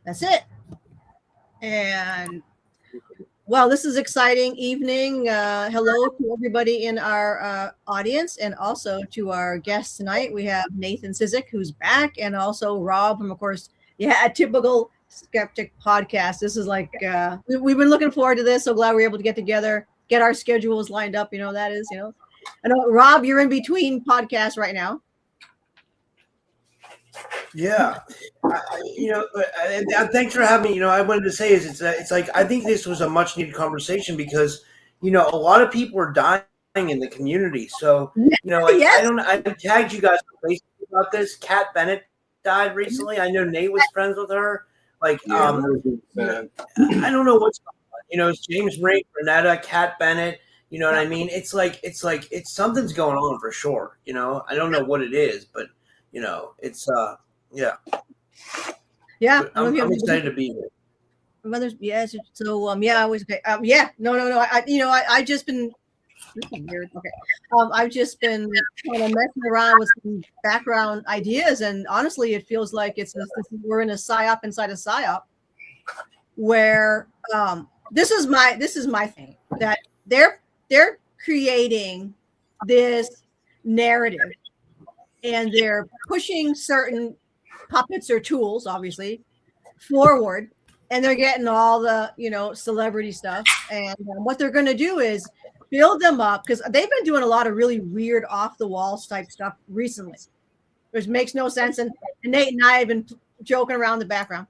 That's it. And well, this is exciting evening. Hello to everybody in our audience, and also to our guests tonight. We have Nathan Ciszek, who's back, and also Rob from, of course, a typical Skeptic podcast. This is like we've been looking forward to this. So glad we're able to get together, get our schedules lined up. That is. I know, Rob, you're in between podcasts right now. Yeah, thanks for having me. I wanted to say it's like I think this was a much needed conversation because a lot of people are dying in the community. So yes. I tagged you guys on Facebook about this. Kat Bennett died recently. I know Nate was friends with her. Like I don't know what's going on. It's James Ray, Renetta, Kat Bennett. You know what I mean? It's something's going on for sure. I don't know what it is, but it's yeah. I'm excited to be here. Mother's So I was I just been weird. Okay. I've just been kind of messing around with some background ideas, and honestly, it feels like we're in a psyop inside a psyop, where this is my thing, that they're creating this narrative, and they're pushing certain puppets or tools, obviously, forward, and they're getting all the celebrity stuff. And what they're going to do is build them up, because they've been doing a lot of really weird off the walls type stuff recently, which makes no sense. And Nate and I have been joking around in the background.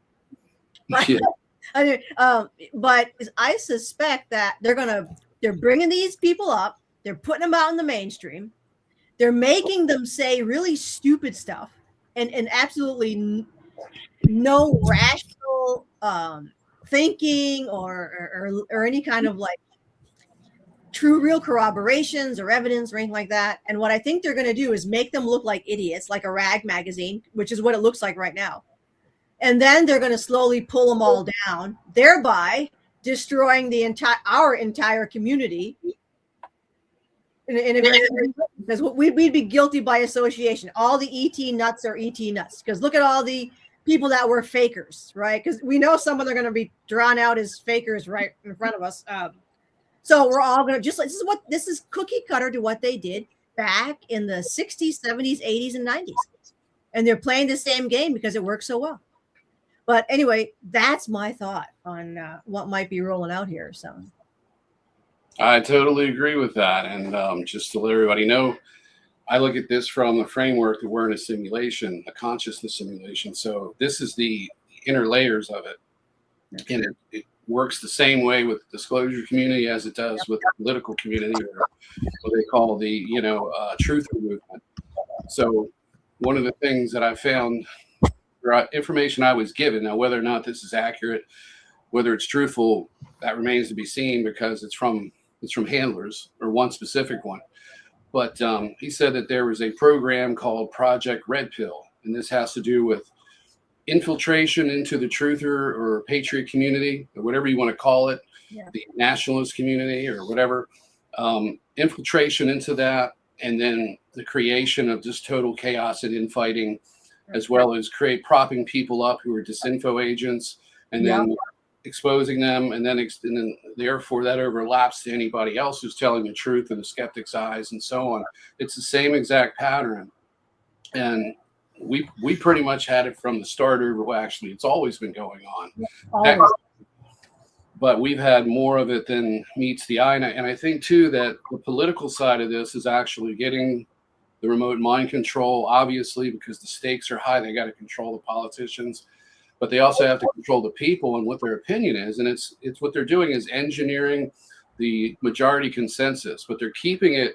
But, but I suspect that they're bringing these people up, they're putting them out in the mainstream, they're making them say really stupid stuff, and absolutely no rational thinking or any kind of like true real corroborations or evidence or anything like that. And what I think they're going to do is make them look like idiots, like a rag magazine, which is what it looks like right now. And then they're going to slowly pull them all down, thereby destroying our entire community. Because we'd be guilty by association. All the ET nuts are ET nuts. Because look at all the people that were fakers, right? Because we know some of them are going to be drawn out as fakers right in front of us. So we're all going to this is cookie cutter to what they did back in the 60s, 70s, 80s, and 90s. And they're playing the same game because it works so well. But anyway, that's my thought on what might be rolling out here. So I totally agree with that. And just to let everybody know, I look at this from the framework that we're in a simulation, a consciousness simulation. So this is the inner layers of it. And it works the same way with the disclosure community as it does with the political community, or what they call the, truther movement. So one of the things that I found, information I was given, now whether or not this is accurate, whether it's truthful, that remains to be seen, because it's from handlers, or one specific one. But he said that there was a program called Project Red Pill, and this has to do with infiltration into the truther or patriot community, or whatever you want to call it, the nationalist community or whatever, infiltration into that, and then the creation of just total chaos and infighting, as well as propping people up who are disinfo agents, and then exposing them, and then therefore that overlaps to anybody else who's telling the truth in the skeptic's eyes, and so on. It's the same exact pattern, and we pretty much had it from the start. Well, actually, it's always been going on, but we've had more of it than meets the eye. And I think too that the political side of this is actually getting the remote mind control, obviously, because the stakes are high. They got to control the politicians, but they also have to control the people and what their opinion is. And it's what they're doing is engineering the majority consensus, but they're keeping it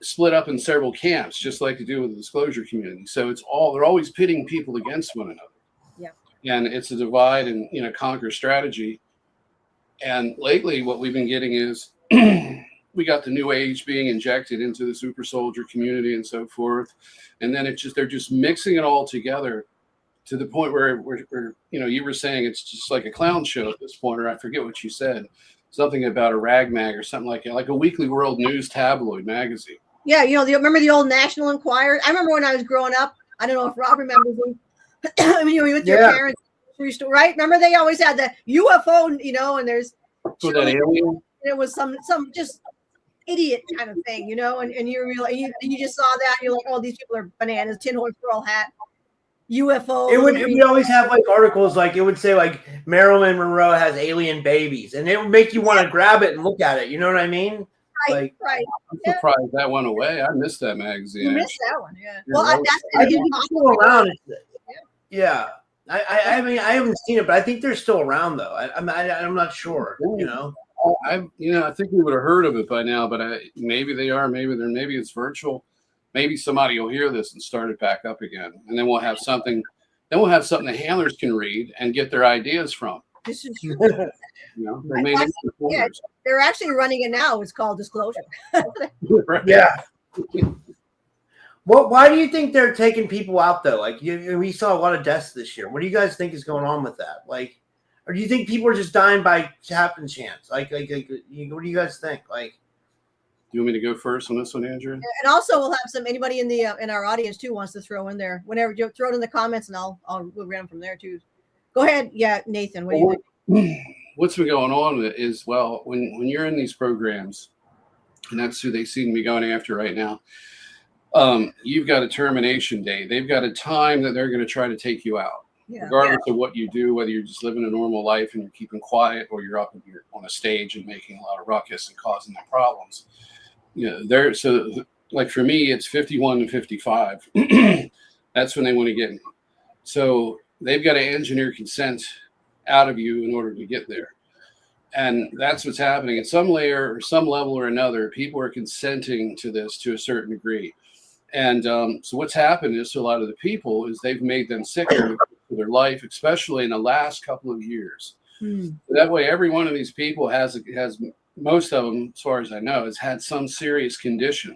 split up in several camps, just like they do with the disclosure community. So they're always pitting people against one another. Yeah. And it's a divide and conquer strategy. And lately what we've been getting is we got the new age being injected into the super soldier community and so forth. And then they're just mixing it all together to the point where you were saying it's just like a clown show at this point, or I forget what you said, something about a rag mag or something like that, like a Weekly World News tabloid magazine. Yeah, remember the old National Enquirer? I remember when I was growing up. I don't know if Rob remembers them. With your parents, right? Remember they always had the UFO, you know, and there's So that alien. it was some just idiot kind of thing, you know, and you realize you just saw that, you're like, oh, these people are bananas, tinfoil hat, UFO. It would always have like articles like it would say like Marilyn Monroe has alien babies, and it would make you want to grab it and look at it. You know what I mean? Right, like, I'm surprised that went away. I missed that magazine. You missed that one, yeah. Yeah, Well, that I think it's still around. Yeah. I mean, I haven't seen it, but I think they're still around though. I'm not sure. You know. I think we would have heard of it by now, but maybe they are. Maybe it's virtual. Maybe somebody will hear this and start it back up again, and then we'll have something. Then we'll have something the handlers can read and get their ideas from. This is true. You know, they're actually running it now. It's called Disclosure. Right. Yeah. Well, why do you think they're taking people out though? Like we saw a lot of deaths this year. What do you guys think is going on with that? Like, or do you think people are just dying by happen chance? Like what do you guys think? Like, do you want me to go first on this one, Andrew? And also, we'll have anybody in our audience too wants to throw in there. Whenever you throw it in the comments, and we'll read them from there too. Go ahead, yeah, Nathan. What do you think? What's been going on is when you're in these programs, and that's who they seem to be going after right now. You've got a termination day. They've got a time that they're going to try to take you out, regardless of what you do, whether you're just living a normal life and you're keeping quiet, or you're up and you're on a stage and making a lot of ruckus and causing them problems. You know, so like for me, it's 51 to 55. That's when they want to get me. So they've got to engineer consent out of you in order to get there. And that's what's happening at some layer or some level or another. People are consenting to this to a certain degree. And so what's happened is to a lot of the people is they've made them sicker for their life, especially in the last couple of years. That way, every one of these people has most of them, as far as I know, has had some serious condition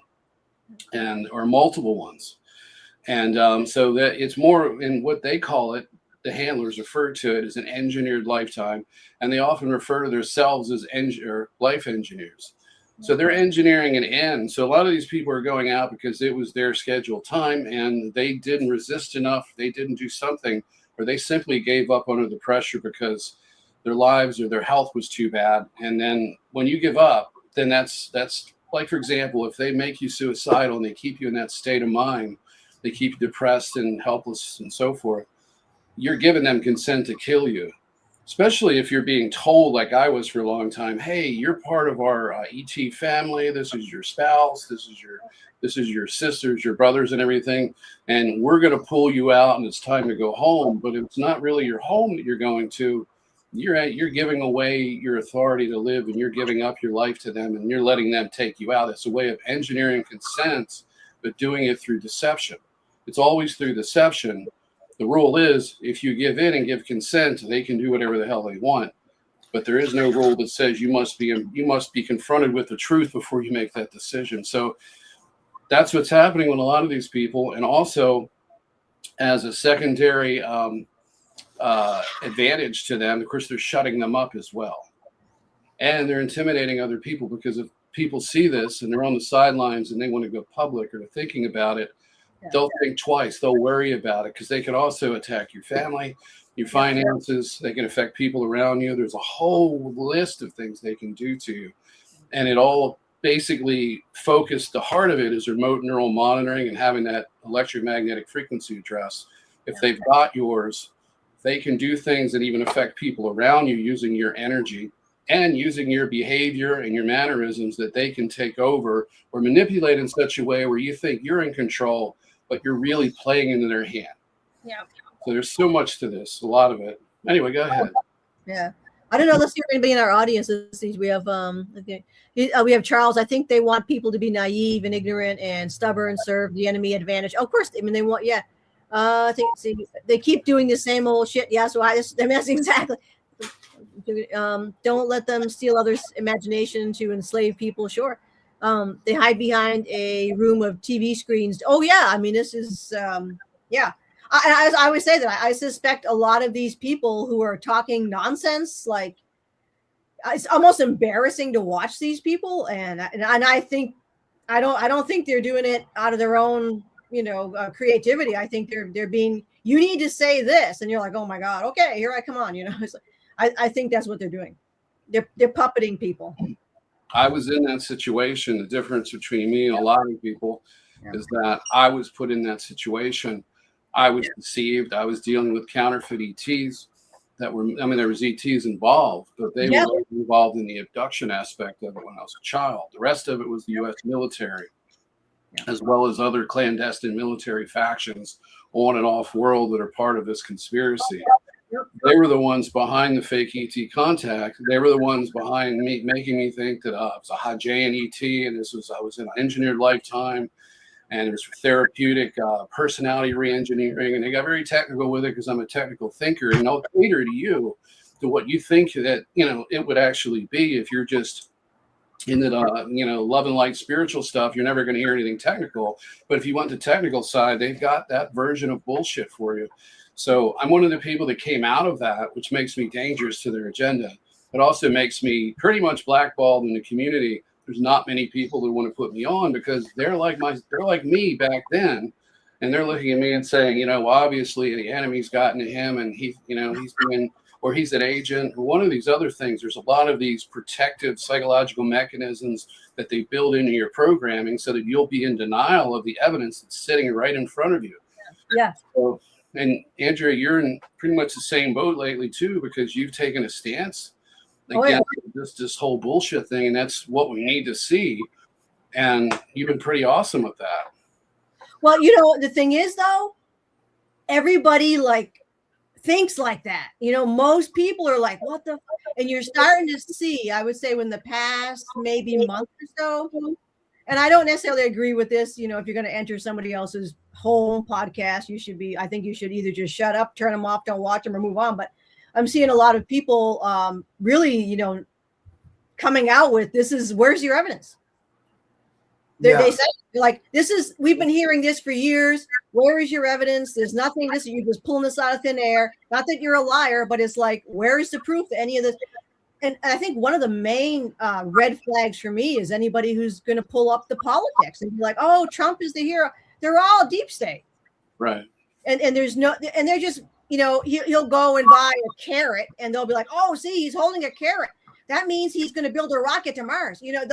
or multiple ones. And so that it's more in what they call it. The handlers refer to it as an engineered lifetime, and they often refer to themselves as life engineers. So they're engineering an end. So a lot of these people are going out because it was their scheduled time, and they didn't resist enough. They didn't do something, or they simply gave up under the pressure because their lives or their health was too bad. And then when you give up, then that's like, for example, if they make you suicidal and they keep you in that state of mind, they keep you depressed and helpless and so forth, you're giving them consent to kill you, especially if you're being told, like I was for a long time, hey, you're part of our ET family. This is your spouse. This is your sisters, your brothers and everything. And we're going to pull you out and it's time to go home. But it's not really your home that you're going to. You're giving away your authority to live, and you're giving up your life to them, and you're letting them take you out. It's a way of engineering consent, but doing it through deception. It's always through deception. The rule is if you give in and give consent, they can do whatever the hell they want. But there is no rule that says you must be confronted with the truth before you make that decision. So that's what's happening with a lot of these people. And also, as a secondary advantage to them, of course, they're shutting them up as well. And they're intimidating other people, because if people see this and they're on the sidelines and they want to go public or they're thinking about it, they'll think twice. They'll worry about it, because they can also attack your family, your finances. They can affect people around you. There's a whole list of things they can do to you. And it all basically focused, the heart of it is remote neural monitoring and having that electromagnetic frequency address. If they've got yours, they can do things that even affect people around you using your energy and using your behavior and your mannerisms, that they can take over or manipulate in such a way where you think you're in control, but you're really playing into their hand. Yeah. So there's so much to this, a lot of it. Anyway, go ahead. Yeah. I don't know. Let's see if anybody in our audience. We have Charles. I think they want people to be naive and ignorant and stubborn, serve the enemy advantage. Oh, of course. I mean, they want, I think they keep doing the same old shit. Yeah. So that's exactly. Don't let them steal others' imagination to enslave people. Sure. They hide behind a room of TV screens. Oh yeah. I mean, this is, I always say that I suspect a lot of these people who are talking nonsense, like, it's almost embarrassing to watch these people. And I think, I don't think they're doing it out of their own, creativity. I think they're being you need to say this. And you're like, oh my God, okay, here I come on. You know, it's like, I think that's what they're doing. They're puppeting people. I was in that situation. The difference between me and a lot of people is that I was put in that situation. I was deceived. I was dealing with counterfeit ETs that were, I mean, there was ETs involved, but they were involved in the abduction aspect of it when I was a child. The rest of it was the U.S. military, as well as other clandestine military factions on and off world that are part of this conspiracy. They were the ones behind the fake ET contact. They were the ones behind me, making me think that it was a Hajayan ET, and I was in an engineered lifetime, and it was for therapeutic personality re-engineering, and they got very technical with it because I'm a technical thinker, and they'll cater to you, to what you think that, you know, it would actually be. If you're just in the, you know, love and light spiritual stuff, you're never going to hear anything technical. But if you want the technical side, they've got that version of bullshit for you. So I'm one of the people that came out of that, which makes me dangerous to their agenda. It also makes me pretty much blackballed in the community. There's not many people that want to put me on because they're like me back then. And they're looking at me and saying, you know, well, obviously the enemy's gotten to him, and he, you know, he's been, or he's an agent, or one of these other things. There's a lot of these protective psychological mechanisms that they build into your programming so that you'll be in denial of the evidence that's sitting right in front of you. Yeah. So, and Andrea, you're in pretty much the same boat lately too, because you've taken a stance against this whole bullshit thing, and that's what we need to see. And you've been pretty awesome with that. Well, you know, the thing is though, everybody like thinks like that. You know, most people are like, what the, and you're starting to see, I would say, in the past maybe month or so. And I don't necessarily agree with this. You know, if you're going to enter somebody else's home podcast, I think you should either just shut up, turn them off, don't watch them, or move on. But I'm seeing a lot of people really, you know, coming out with, where's your evidence? They say, like, we've been hearing this for years. Where is your evidence? There's nothing. You're just pulling this out of thin air. Not that you're a liar, but it's like, where is the proof that any of this? And I think one of the main red flags for me is anybody who's going to pull up the politics and be like, oh, Trump is the hero. They're all deep state. Right. And there's no, and they're just, you know, he'll go and buy a carrot and they'll be like, oh, see, he's holding a carrot. That means he's going to build a rocket to Mars. You know,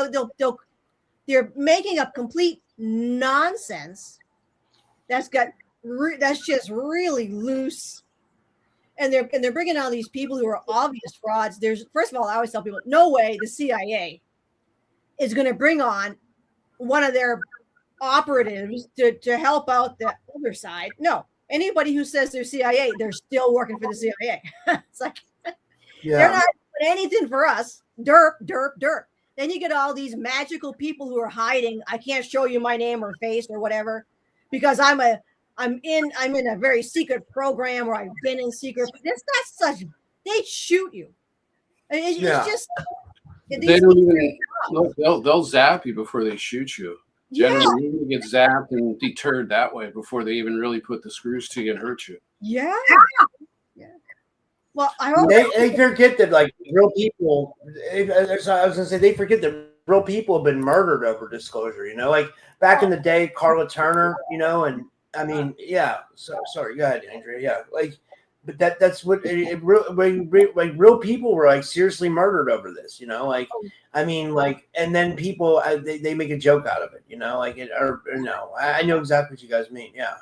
they're making up complete nonsense. That's just really loose. And they're bringing on these people who are obvious frauds. First of all, I always tell people, no way the CIA is going to bring on one of their operatives to help out the other side. No, anybody who says they're CIA, they're still working for the CIA. It's like, they're not doing anything for us. Derp, derp, derp. Then you get all these magical people who are hiding. I can't show you my name or face or whatever because I'm in a very secret program where I've been in secret. That's such, they shoot you. It's just they don't even look, they'll zap you before they shoot you. Generally, you get zapped and deterred that way before they even really put the screws to you and hurt you. Yeah. Well, I hope they forget that, like, real people. I was going to say, they forget that real people have been murdered over disclosure. You know, like back in the day, Carla Turner. You know, and I mean, yeah. So sorry, go ahead, Andrea. Yeah, like, but that's what real people were like seriously murdered over this. You know, like, I mean, like, and then people they make a joke out of it. You know, like it or no, I know exactly what you guys mean. Yeah.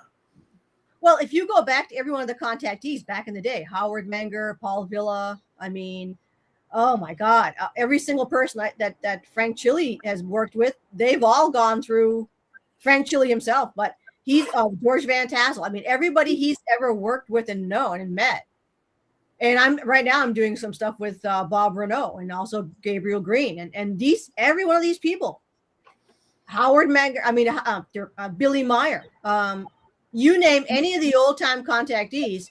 Well, if you go back to every one of the contactees back in the day, Howard Menger, Paul Villa, I mean, oh my God, every single person that Frank Chile has worked with, they've all gone through Frank Chile himself, but he's George Van Tassel. I mean, everybody he's ever worked with and known and met. And I'm doing some stuff with Bob Renault and also Gabriel Green and every one of these people, Howard Menger, I mean, Billy Meyer, you name any of the old time contactees,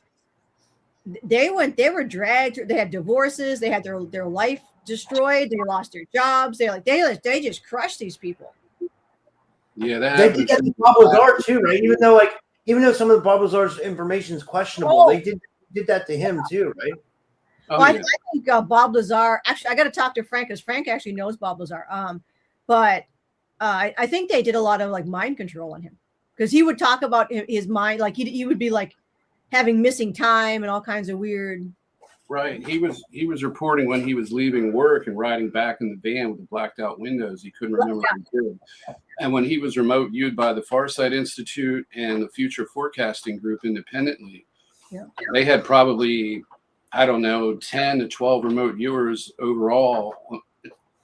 they were dragged. They had divorces. They had their life destroyed. They lost their jobs. They just crushed these people. Yeah, they did that to Bob Lazar too, right? Even though some of the Bob Lazar's information is questionable, they did that to him too, right? Well, I think Bob Lazar. Actually, I got to talk to Frank because Frank actually knows Bob Lazar. But I think they did a lot of like mind control on him. Because he would talk about his mind, like he would be like, having missing time and all kinds of weird. Right. He was reporting when he was leaving work and riding back in the van with the blacked out windows. He couldn't remember what he did. And when he was remote viewed by the Farsight Institute and the Future Forecasting Group independently, they had probably, I don't know, 10 to 12 remote viewers overall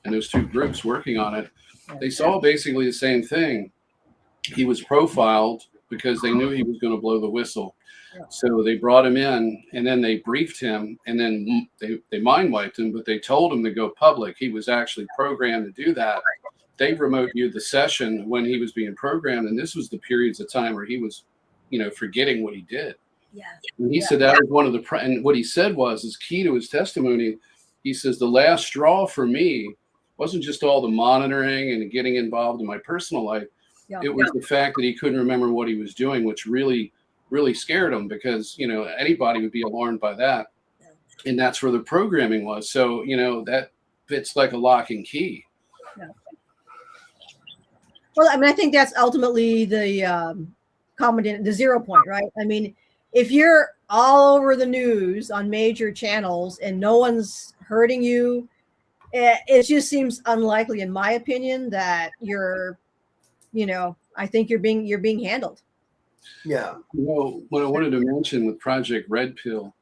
in those two groups working on it. They saw basically the same thing. He was profiled because they knew he was going to blow the whistle. So they brought him in, and then they briefed him, and then they mind wiped him, but they told him to go public. He was actually programmed to do that. They remote viewed the session when he was being programmed, and this was the periods of time where he was, forgetting what he did. Yeah. And he said that was one of the, and what he said is key to his testimony. He says, the last straw for me wasn't just all the monitoring and getting involved in my personal life. It was the fact that he couldn't remember what he was doing, which really scared him, because anybody would be alarmed by that. And that's where the programming was. So that fits like a lock and key. Well, I mean, I think that's ultimately the the 0 point, right? I mean, if you're all over the news on major channels and no one's hurting you, it just seems unlikely, in my opinion, that you're I think you're being handled. Yeah. Well, what I wanted to mention with Project Red Pill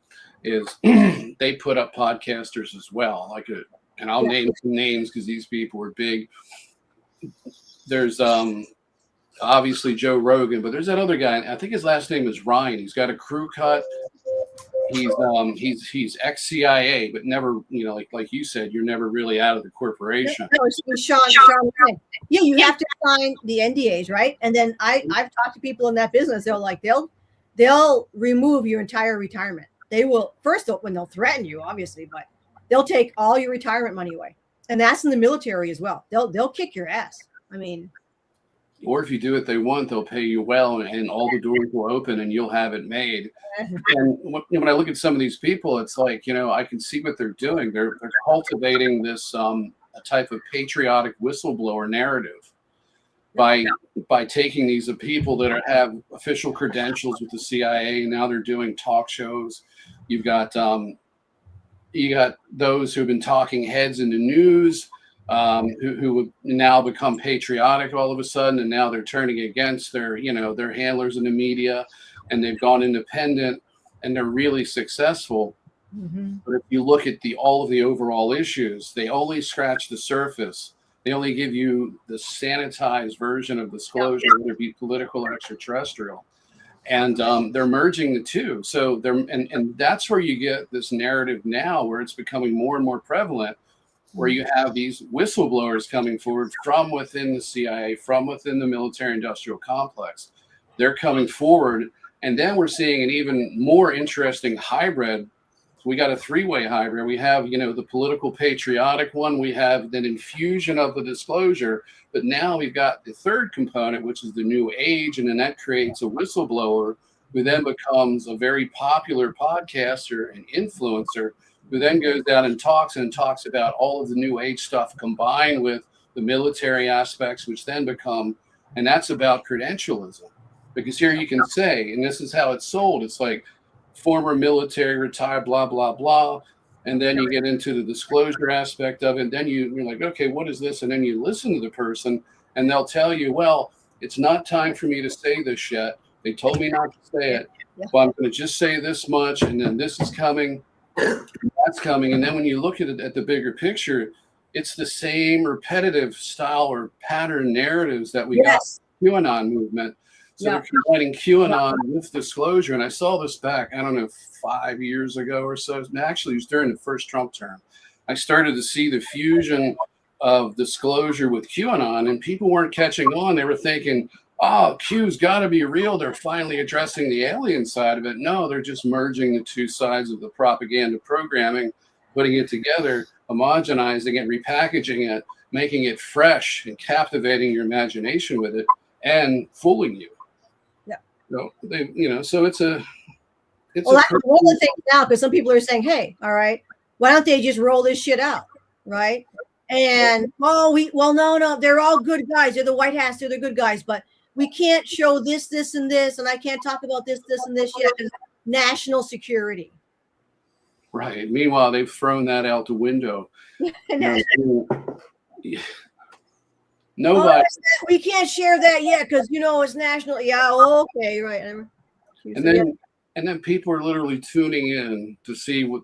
is they put up podcasters as well. And I'll name some names because these people are big. There's obviously Joe Rogan, but there's that other guy. I think his last name is Ryan. He's got a crew cut. He's ex-CIA, but never, like you said, you're never really out of the corporation. No, it's Sean. Yeah, you have to sign the NDAs, right? And then I've talked to people in that business. They'll remove your entire retirement. They will when they'll threaten you, obviously, but they'll take all your retirement money away. And that's in the military as well. They'll kick your ass. I mean, or if you do what they want, they'll pay you well, and all the doors will open, and you'll have it made. And when I look at some of these people, it's like I can see what they're doing. They're cultivating this a type of patriotic whistleblower narrative by taking these people that have official credentials with the CIA. Now they're doing talk shows. You got those who've been talking heads in the news. Who would now become patriotic all of a sudden, and now they're turning against their handlers in the media, and they've gone independent, and they're really successful. Mm-hmm. But if you look at all of the overall issues, they only scratch the surface. They only give you the sanitized version of disclosure, whether it be political or extraterrestrial. And they're merging the two. So and that's where you get this narrative now, where it's becoming more and more prevalent, where you have these whistleblowers coming forward from within the CIA, from within the military-industrial complex. They're coming forward, and then we're seeing an even more interesting hybrid. We got a three-way hybrid. We have, the political patriotic one. We have an infusion of the disclosure, but now we've got the third component, which is the new age, and then that creates a whistleblower who then becomes a very popular podcaster and influencer, who then goes down and talks about all of the new age stuff combined with the military aspects, which then become, and that's about credentialism. Because here you can say, and this is how it's sold, it's like former military, retired, blah, blah, blah. And then you get into the disclosure aspect of it. And then you're like, okay, what is this? And then you listen to the person, and they'll tell you, well, it's not time for me to say this yet. They told me not to say it. Well, I'm going to just say this much, and then this is coming. That's coming. And then when you look at it at the bigger picture, it's the same repetitive style or pattern narratives that we got in the QAnon movement. So they're combining QAnon with disclosure. And I saw this back, I don't know, 5 years ago or so. Actually, it was during the first Trump term. I started to see the fusion of disclosure with QAnon, and people weren't catching on. They were thinking, oh, Q's got to be real. They're finally addressing the alien side of it. No, they're just merging the two sides of the propaganda programming, putting it together, homogenizing it, repackaging it, making it fresh and captivating your imagination with it, and fooling you. Yeah. So so it's a. It's well, that's one of the things now, because some people are saying, "Hey, all right, why don't they just roll this shit out, right?" And no, they're all good guys. They're the White Hats. They're the good guys, but we can't show this, and this, and I can't talk about this, and this yet. national security. Right. Meanwhile, they've thrown that out the window. Nobody. We can't share that yet because it's national. Yeah. Okay. Right. And then people are literally tuning in to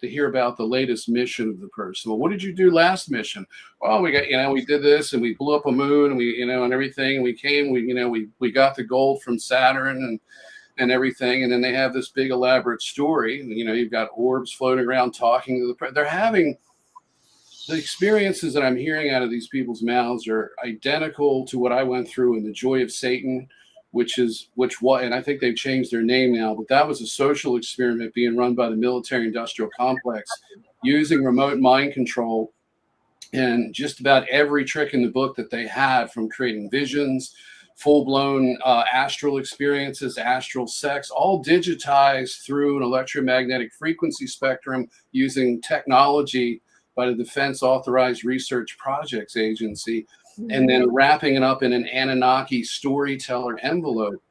hear about the latest mission of the person. Well, what did you do last mission? Well, we got, we did this and we blew up a moon and we, and everything. And we came, we got the gold from Saturn and everything. And then they have this big elaborate story. You've got orbs floating around talking to they're having the experiences that I'm hearing out of these people's mouths are identical to what I went through in The Joy of Satan, and I think they've changed their name now, but that was a social experiment being run by the military-industrial complex using remote mind control and just about every trick in the book that they had, from creating visions, full-blown astral experiences, astral sex, all digitized through an electromagnetic frequency spectrum using technology by the Defense Authorized Research Projects Agency, and then wrapping it up in an Anunnaki storyteller envelope.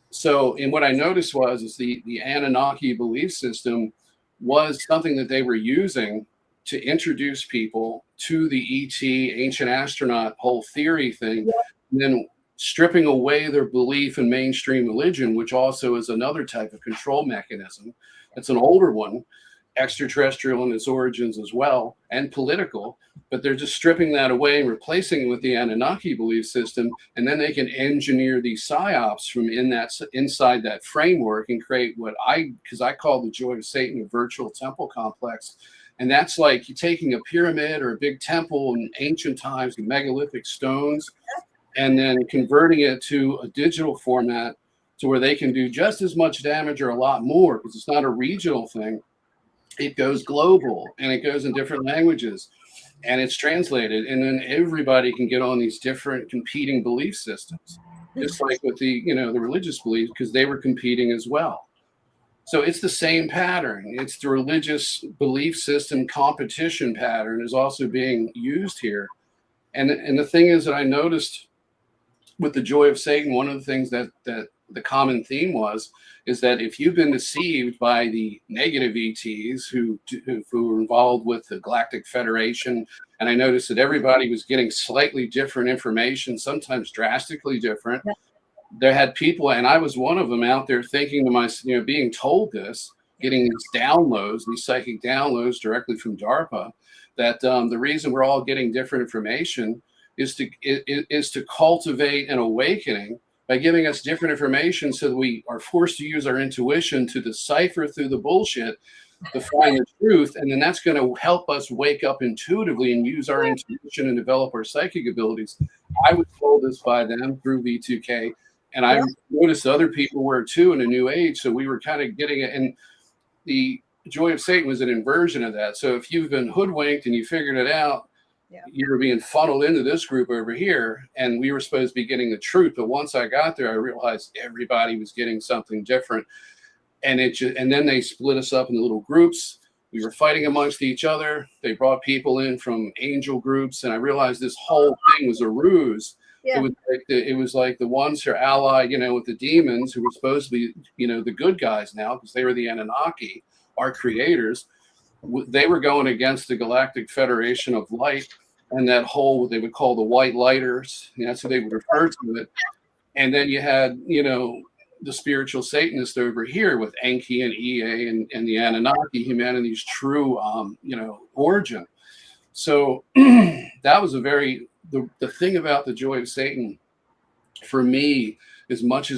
So, and what I noticed is the Anunnaki belief system was something that they were using to introduce people to the ET, ancient astronaut whole theory thing, and then stripping away their belief in mainstream religion, which also is another type of control mechanism. It's an older one, extraterrestrial in its origins as well, and political, but they're just stripping that away and replacing it with the Anunnaki belief system, and then they can engineer these psyops from inside that framework and create because I call The Joy of Satan a virtual temple complex. And that's like you taking a pyramid or a big temple in ancient times, megalithic stones, and then converting it to a digital format to where they can do just as much damage or a lot more, because it's not a regional thing. It goes global and it goes in different languages and it's translated, and then everybody can get on these different competing belief systems, just like with the religious beliefs, because they were competing as well. So it's the same pattern. It's the religious belief system competition pattern is also being used here. And the thing is that I noticed with The Joy of Satan, one of the things that the common theme is that if you've been deceived by the negative ETs who were involved with the Galactic Federation, and I noticed that everybody was getting slightly different information, sometimes drastically different. Yeah. There had people, and I was one of them, out there thinking to myself, being told this, getting these downloads, these psychic downloads directly from DARPA, that the reason we're all getting different information is to cultivate an awakening by giving us different information, so that we are forced to use our intuition to decipher through the bullshit to find the truth. And then that's going to help us wake up intuitively and use our intuition and develop our psychic abilities. I was told this by them through V2K, and I noticed other people were too in a new age. So we were kind of getting it. And The Joy of Satan was an inversion of that. So if you've been hoodwinked and you figured it out, you were being funneled into this group over here, and we were supposed to be getting the truth. But once I got there, I realized everybody was getting something different, and then they split us up into little groups. We were fighting amongst each other. They brought people in from angel groups, and I realized this whole thing was a ruse. Yeah. It was like the ones who are allied, with the demons, who were supposed to be, the good guys now, because they were the Anunnaki, our creators. They were going against the Galactic Federation of Light and that whole, what they would call the White Lighters. That's how they would refer to it. And then you had, the spiritual Satanists over here with Enki and EA and the Anunnaki, humanity's true, origin. So that was the thing about The Joy of Satan, for me, as much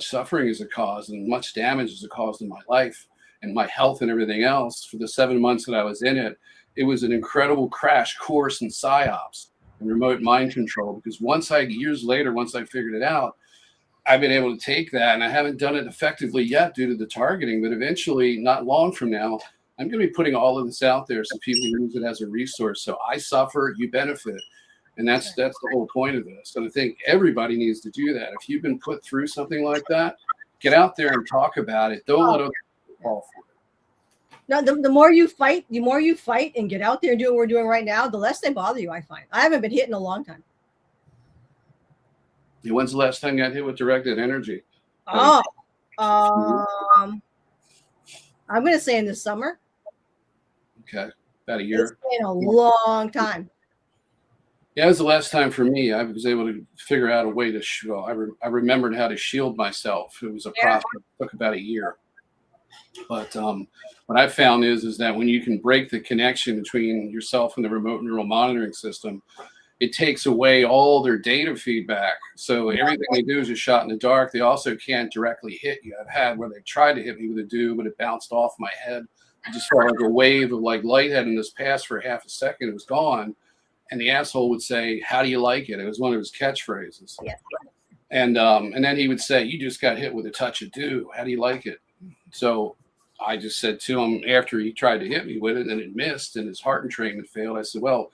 suffering as it caused and much damage as it caused in my life and my health and everything else, for the 7 months that I was in it, it was an incredible crash course in psyops and remote mind control. Because years later, once I figured it out, I've been able to take that, and I haven't done it effectively yet due to the targeting, but eventually, not long from now, I'm going to be putting all of this out there so people use it as a resource. So I suffer, you benefit. And that's the whole point of this. And I think everybody needs to do that. If you've been put through something like that, get out there and talk about it. Don't let other people fall for it. No, the more you fight and get out there and do what we're doing right now, the less they bother you, I find. I haven't been hit in a long time. When's the last time you got hit with directed energy? I'm going to say in the summer. Okay, about a year. It's been a long time. Yeah, it was the last time for me. I was able to figure out a way to. I remembered how to shield myself. It was a process. It took about a year. But what I found is that when you can break the connection between yourself and the remote neural monitoring system, it takes away all their data feedback. So everything they do is just shot in the dark. They also can't directly hit you. I've had where they tried to hit me with a do, but it bounced off my head. I just felt like a wave of like lightheadedness passed for half a second. It was gone. And the asshole would say, "How do you like it?" It was one of his catchphrases. Yeah. And then he would say, "You just got hit with a touch of dew. How do you like it?" So I just said to him after he tried to hit me with it and it missed and his heart entrainment failed. I said, "Well,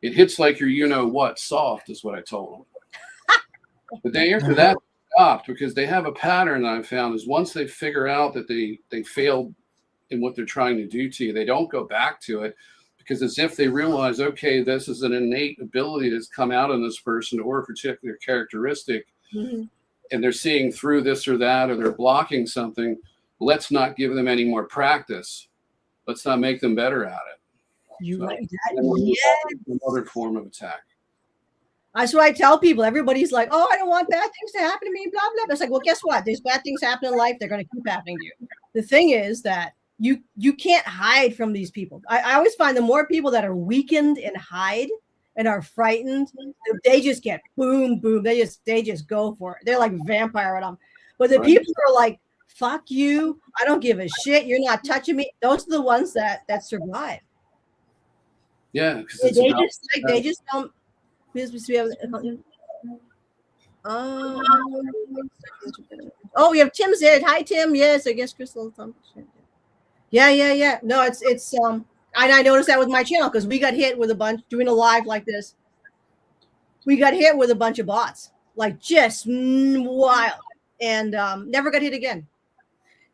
it hits like your you-know-what soft," is what I told him. But then after that, stopped because they have a pattern that I found is once they figure out that they failed in what they're trying to do to you, they don't go back to it because as if they realize, okay, this is an innate ability that's come out in this person or a particular characteristic, and they're seeing through this or that, or they're blocking something. Let's not give them any more practice. Let's not make them better at it. You like that? Yeah. Another form of attack. That's what I tell people. Everybody's like, "Oh, I don't want bad things to happen to me." Blah blah. It's like, well, guess what? There's bad things happen in life. They're going to keep happening to you. The thing is that you can't hide from these people. I always find the more people that are weakened and hide and are frightened, they just get boom boom. They just go for it. They're like vampire at them. But the people who are like, "Fuck you! I don't give a shit. You're not touching me." Those are the ones that survive. Yeah, because they just don't. Oh, we have Tim said, "Hi, Tim." Yes, I guess Crystal. Yeah. No, it's and I noticed that with my channel because we got hit with a bunch doing a live like this. We got hit with a bunch of bots, like just wild, and never got hit again.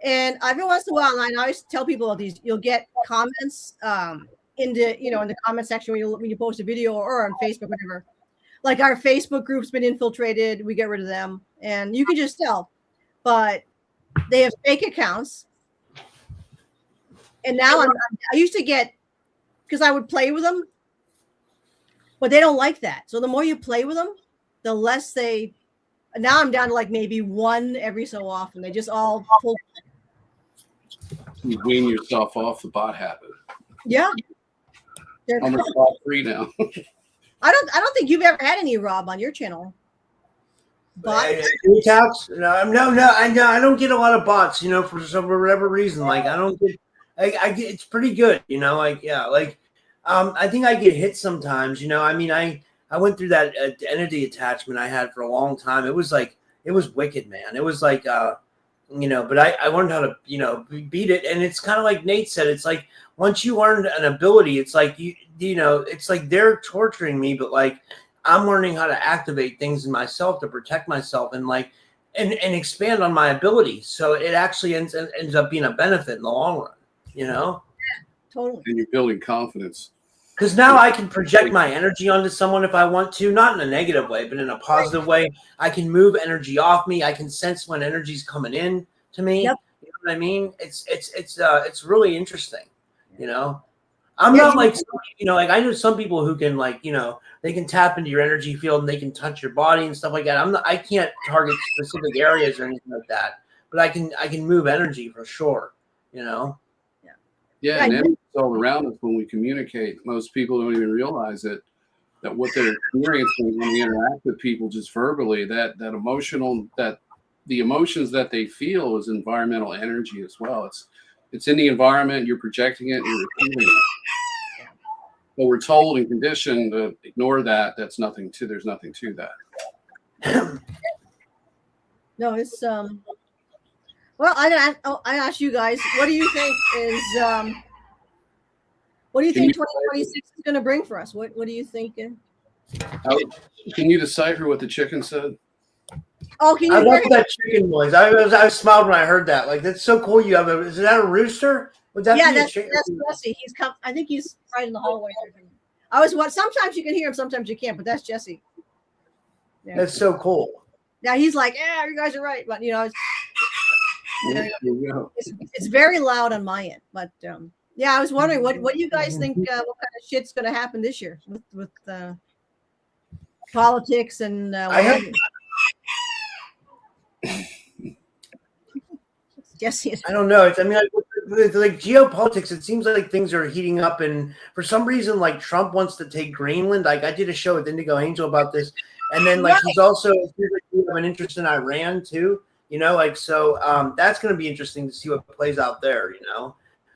And every once in a while, and I always tell people about these. You'll get comments in the comment section when you post a video or on Facebook, whatever. Like our Facebook group's been infiltrated. We get rid of them, and you can just tell. But they have fake accounts. And now I used to get, because I would play with them, but they don't like that. So the more you play with them, the less they. Now I'm down to like maybe one every so often. They just all pull. You wean yourself off the bot habit. Yeah. They're almost bot free now. I don't think you've ever had any, Rob, on your channel. Bots? No, I don't get a lot of bots, for whatever reason. Like I don't get. I get it's pretty good, I think I get hit sometimes, I went through that entity attachment I had for a long time. It was wicked, man. It was like, but I learned how to, beat it. And it's kind of like Nate said, it's like, once you learn an ability, it's like, it's like they're torturing me, but like, I'm learning how to activate things in myself to protect myself and like, and expand on my abilities. So it actually ends up being a benefit in the long run. Totally. And you're building confidence. Because now I can project my energy onto someone if I want to, not in a negative way, but in a positive way. I can move energy off me. I can sense when energy's coming in to me. Yep. You know what I mean? It's really interesting. I'm not like, like I know some people who can they can tap into your energy field and they can touch your body and stuff like that. I can't target specific areas or anything like that, but I can move energy for sure. Yeah, and energy's all around us when we communicate. Most people don't even realize that what they're experiencing when we interact with people just verbally, that the emotions that they feel is environmental energy as well. It's in the environment, you're projecting it, you're receiving it. But we're told and conditioned to ignore that. There's nothing to that. No, it's well, I asked you guys, what do you think is what do you think 2026 is going to bring for us? What do you think? Can you decipher what the chicken said? Oh, can you? I love that chicken noise. I smiled when I heard that. Like that's so cool. You have is that a rooster? Would that be that's Jesse. He's come. I think he's right in the hallway. Sometimes you can hear him, sometimes you can't. But that's Jesse. Yeah. That's so cool. Now he's like, yeah, you guys are right, but It's very loud on my end, but yeah, I was wondering what do you guys think? What kind of shit's going to happen this year with politics and Jesse? I don't know. I mean, like geopolitics, it seems like things are heating up, and for some reason, like Trump wants to take Greenland. Like I did a show with Indigo Angel about this, and then like he's also have an interest in Iran too. Like so, that's going to be interesting to see what plays out there.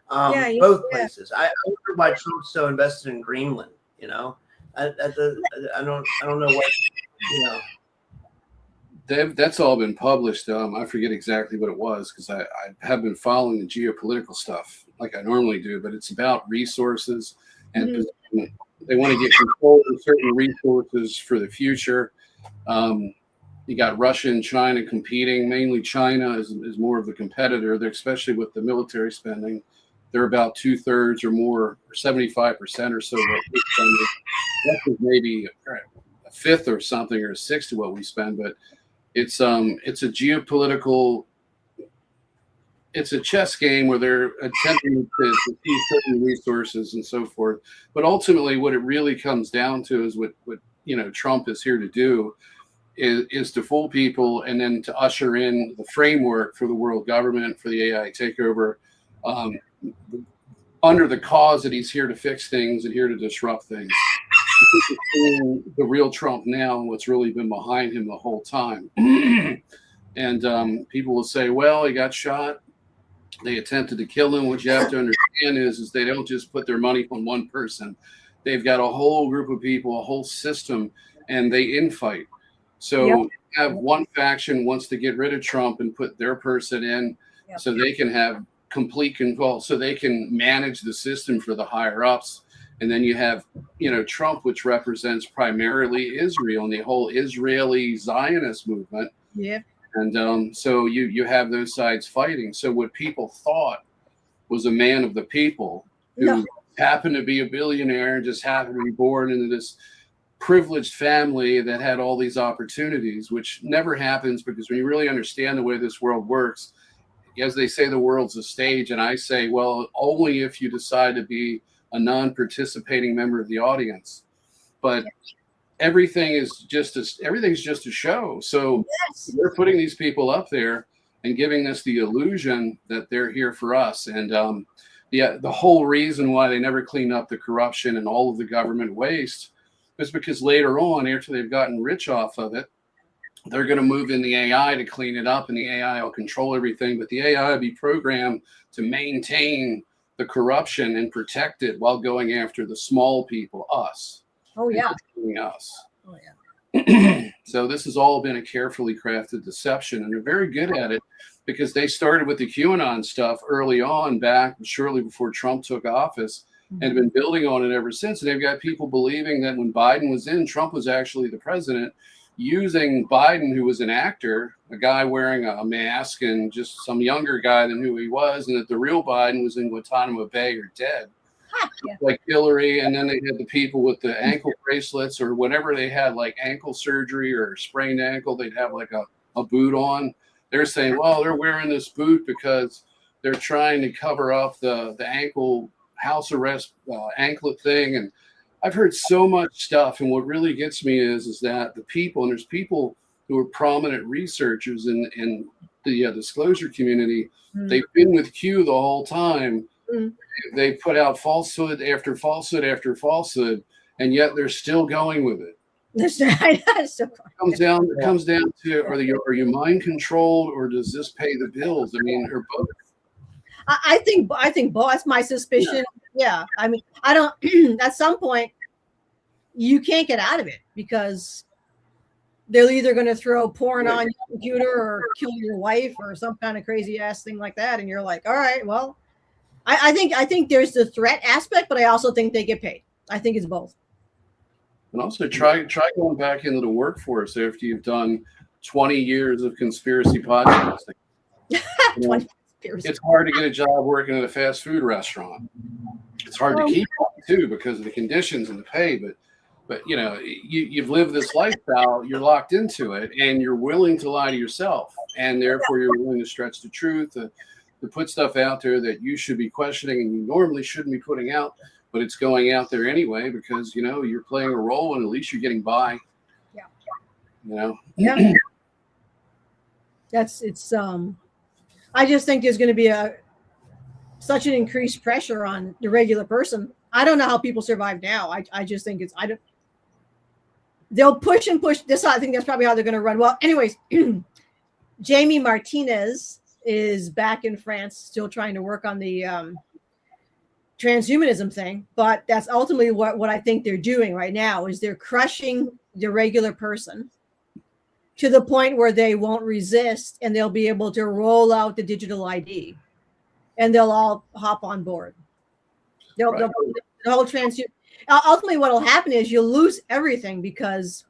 Both places. I wonder why Trump's so invested in Greenland. I don't know what. That's all been published. I forget exactly what it was because I have been following the geopolitical stuff like I normally do, but it's about resources and they want to get control of certain resources for the future. You got Russia and China competing. Mainly China is more of the competitor. They're, especially with the military spending. They're about 2/3 or more, or 75% or so. That's maybe a fifth or something, or a sixth of what we spend. But it's a geopolitical. It's a chess game where they're attempting to seize certain resources and so forth. But ultimately, what it really comes down to is what Trump is here to do. Is to fool people and then to usher in the framework for the world government, for the AI takeover, under the cause that he's here to fix things and here to disrupt things. The real Trump now and what's really been behind him the whole time. And people will say, well, he got shot. They attempted to kill him. What you have to understand is they don't just put their money on one person. They've got a whole group of people, a whole system, and they infight. So you have one faction wants to get rid of Trump and put their person in so they can have complete control, so they can manage the system for the higher ups. And then you have, Trump, which represents primarily Israel and the whole Israeli Zionist movement. Yeah. And so you have those sides fighting. So what people thought was a man of the people who happened to be a billionaire and just happened to be born into this privileged family that had all these opportunities, which never happens, because when you really understand the way this world works, as they say, the world's a stage. And I say, well, only if you decide to be a non-participating member of the audience. But everything's just a show. So they're putting these people up there and giving us the illusion that they're here for us. And the whole reason why they never clean up the corruption and all of the government waste is because later on, after they've gotten rich off of it, they're going to move in the AI to clean it up, and the AI will control everything. But the AI will be programmed to maintain the corruption and protect it while going after the small people, us. Oh, yeah. Us. Oh, yeah. So this has all been a carefully crafted deception, and they're very good at it because they started with the QAnon stuff early on, back shortly before Trump took office, and have been building on it ever since. And they've got people believing that when Biden was in, Trump was actually the president, using Biden, who was an actor, a guy wearing a mask and just some younger guy than who he was, and that the real Biden was in Guantanamo Bay or dead. Like Hillary. And then they had the people with the ankle bracelets or whatever they had, like ankle surgery or sprained ankle, they'd have like a boot on. They're saying, well, they're wearing this boot because they're trying to cover up the ankle house arrest anklet thing. And I've heard so much stuff. And what really gets me is that the people, and there's people who are prominent researchers in the disclosure community, they've been with Q the whole time. They put out falsehood after falsehood after falsehood, and yet they're still going with it. It comes down to are you mind controlled, or does this pay the bills? I mean, or both. I think both. That's my suspicion. Yeah. I mean, I don't. At some point, you can't get out of it because they're either going to throw porn on your computer or kill your wife or some kind of crazy ass thing like that, and you're like, all right, well. I think there's the threat aspect, but I also think they get paid. I think it's both. And also try going back into the workforce after you've done 20 years of conspiracy podcasting. It's hard to get a job working at a fast food restaurant. It's hard to keep on too because of the conditions and the pay. But But you've lived this lifestyle, you're locked into it, and you're willing to lie to yourself, and therefore you're willing to stretch the truth, to put stuff out there that you should be questioning and you normally shouldn't be putting out, but it's going out there anyway because you're playing a role and at least you're getting by. Yeah. Yeah. I just think there's going to be such an increased pressure on the regular person. I don't know how people survive now. I just think they'll push and push this. I think that's probably how they're going to run. Well, anyways, Jamie Martinez is back in France, still trying to work on the transhumanism thing. But that's ultimately what I think they're doing right now is they're crushing the regular person to the point where they won't resist and they'll be able to roll out the digital ID and they'll all hop on board. The whole ultimately what will happen is you'll lose everything because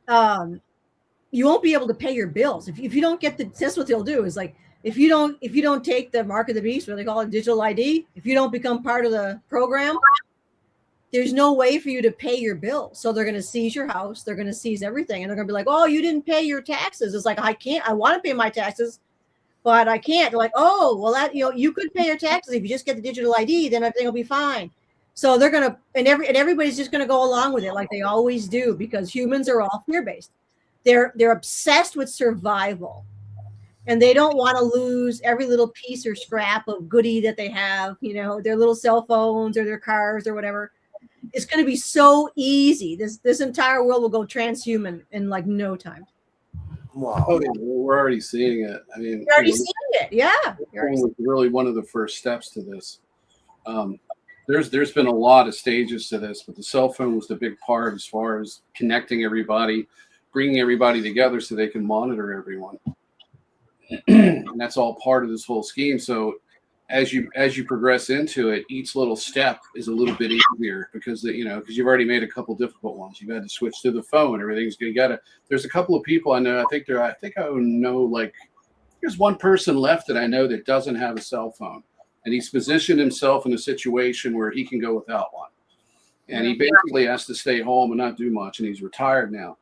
you won't be able to pay your bills. If you don't get that's what they'll do is like, if you don't take the mark of the beast, what they call it, digital ID, if you don't become part of the program, there's no way for you to pay your bills. So they're going to seize your house. They're going to seize everything. And they're going to be like, oh, you didn't pay your taxes. It's like, I want to pay my taxes, but I can't. They're like, oh, well, you could pay your taxes. If you just get the digital ID, then everything will be fine. So they're going to, and everybody's just going to go along with it like they always do because humans are all fear-based. They're obsessed with survival. And they don't want to lose every little piece or scrap of goodie that they have, their little cell phones or their cars or whatever. It's going to be so easy. This entire world will go transhuman in like no time. Wow. Oh, yeah, we're already seeing it. I mean, you're already seeing it. Yeah. Was really one of the first steps to this. There's been a lot of stages to this, but the cell phone was the big part as far as connecting everybody, bringing everybody together so they can monitor everyone. And that's all part of this whole scheme. So as you progress into it, each little step is a little bit easier because you've already made a couple difficult ones. You've had to switch to the phone. Everything's there's a couple of people I know. I think I know like there's one person left that I know that doesn't have a cell phone, and he's positioned himself in a situation where he can go without one, and he basically has to stay home and not do much. And he's retired now.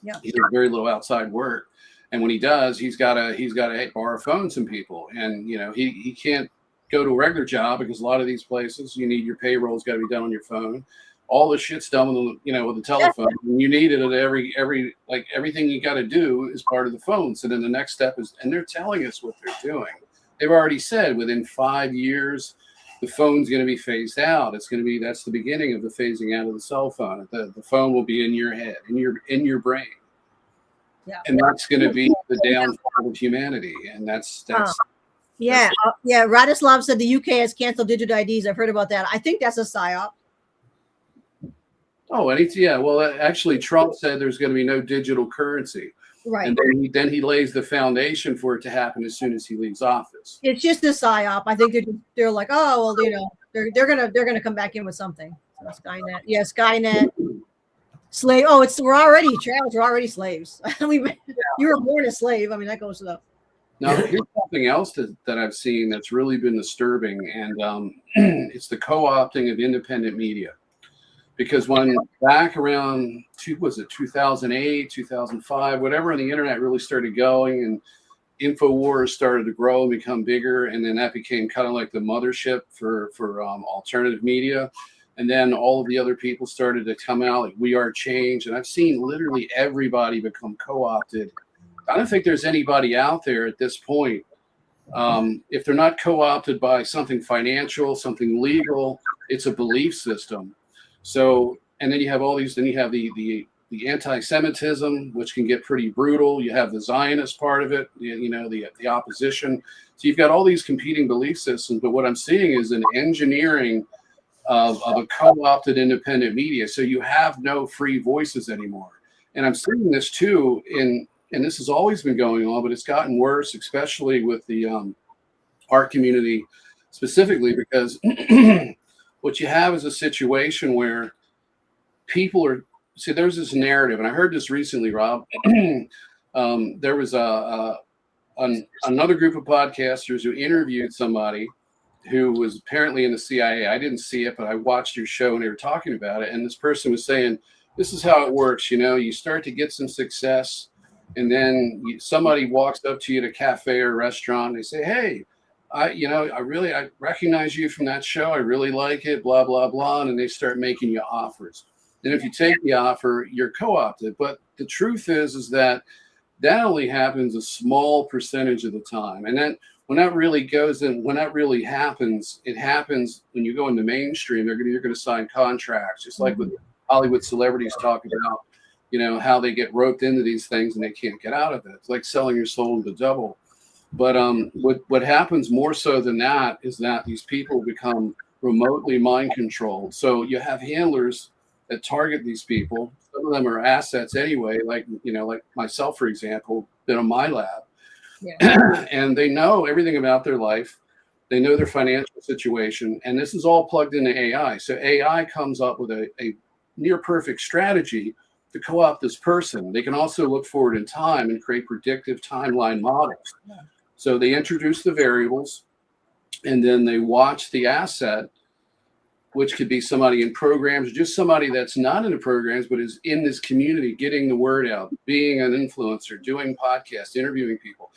Yeah, he does very little outside work, and when he does, he's got to borrow phones from people, and he can't go to a regular job because a lot of these places you need your payroll's got to be done on your phone. All the shit's done with with the telephone. And you need it at every like everything you got to do is part of the phone. So then the next step is, and they're telling us what they're doing. They've already said within 5 years the phone's going to be phased out. That's the beginning of the phasing out of the cell phone. The phone will be in your head, in your brain. Yeah. And that's going to be the downfall of humanity. And that's yeah. Radislav said the UK has canceled digital IDs. I've heard about that. I think that's a psyop. Oh, and well, actually, Trump said there's going to be no digital currency. Right. And then he lays the foundation for it to happen as soon as he leaves office. It's just a psyop. I think they're like, oh, well, they're gonna come back in with something. So Skynet. Yeah, Skynet. Slave. Oh, we're already slaves. You were born a slave. I mean, that goes without. Now, here's something else that I've seen that's really been disturbing, and it's the co-opting of independent media. Because when back around 2008, 2005, whatever, the internet really started going, and InfoWars started to grow and become bigger, and then that became kind of like the mothership for alternative media. And then all of the other people started to come out, like We Are Change, and I've seen literally everybody become co-opted. I don't think there's anybody out there at this point, if they're not co-opted by something financial, something legal, it's a belief system. So, and then you have all these, then you have the anti-Semitism, which can get pretty brutal. You have the Zionist part of it, the opposition. So you've got all these competing belief systems, but what I'm seeing is an engineering of a co-opted independent media. So you have no free voices anymore. And I'm seeing this too and this has always been going on, but it's gotten worse, especially with the art community specifically, because what you have is a situation where people there's this narrative, and I heard this recently, Rob. There was another group of podcasters who interviewed somebody, who was apparently in the CIA. I didn't see it, but I watched your show and they were talking about it. And this person was saying, this is how it works. You know, you start to get some success, and then somebody walks up to you at a cafe or a restaurant. And they say, hey, I recognize you from that show. I really like it, blah, blah, blah. And they start making you offers. And if you take the offer, you're co-opted. But the truth is that only happens a small percentage of the time. And then when that really happens, it happens when you go into mainstream. You're going to sign contracts, just like with Hollywood celebrities talk about, you know, how they get roped into these things and they can't get out of it. It's like selling your soul to the devil. But what happens more so than that is that these people become remotely mind controlled. So you have handlers that target these people. Some of them are assets anyway, like myself, for example, been on MyLab. Yeah. And they know everything about their life. They know their financial situation. And this is all plugged into AI. So AI comes up with a near perfect strategy to co-opt this person. They can also look forward in time and create predictive timeline models. Yeah. So they introduce the variables, and then they watch the asset, which could be somebody in programs, just somebody that's not in the programs, but is in this community, getting the word out, being an influencer, doing podcasts, interviewing people.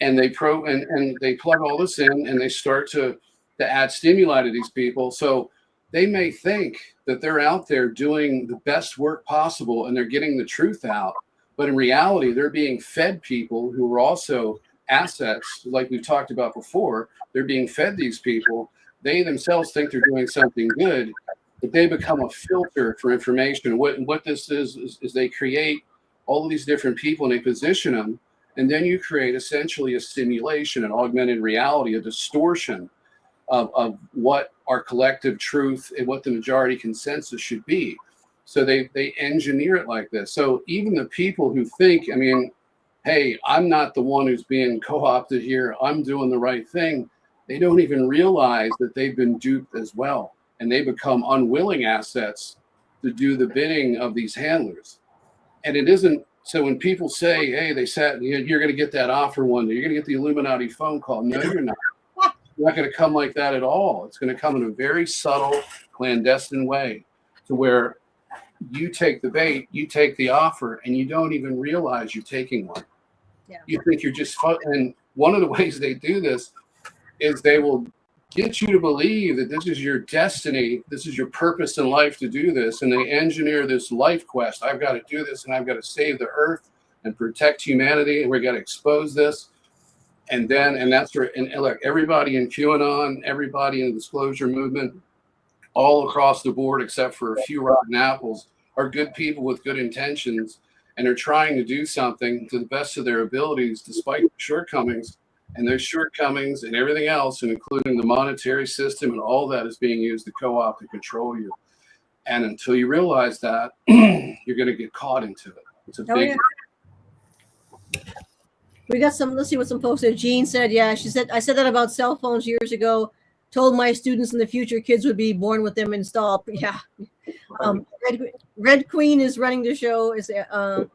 And they they plug all this in, and they start to add stimuli to these people. So they may think that they're out there doing the best work possible and they're getting the truth out. But in reality, they're being fed people who are also assets, like we've talked about before. They're being fed these people. They themselves think they're doing something good, but they become a filter for information. What this is they create all of these different people and they position them, and then you create essentially a simulation, an augmented reality, a distortion of what our collective truth and what the majority consensus should be. So they engineer it like this. So even the people who think, hey, I'm not the one who's being co-opted here, I'm doing the right thing, they don't even realize that they've been duped as well. And they become unwilling assets to do the bidding of these handlers. And it isn't, so when people say, hey, you're going to get that offer one day, you're going to get the Illuminati phone call. No, you're not. It's not going to come like that at all. It's going to come in a very subtle, clandestine way to where you take the bait, you take the offer, and you don't even realize you're taking one. Yeah. You think you're just fun. And one of the ways they do this is they will get you to believe that this is your destiny, this is your purpose in life to do this, and they engineer this life quest. I've got to do this, and I've got to save the earth and protect humanity, and we've got to expose this. And that's where, and look, everybody in QAnon, everybody in the disclosure movement, all across the board, except for a few rotten apples, are good people with good intentions, and are trying to do something to the best of their abilities, despite shortcomings. And those shortcomings and everything else, and including the monetary system and all that, is being used to co-opt and control you. And until you realize that, you're going to get caught into it. It's a big. Yeah. We got some. Let's see what some folks said. Jean said, "Yeah, she said I said that about cell phones years ago. Told my students in the future kids would be born with them installed." Yeah. Red Queen is running the show. Is AI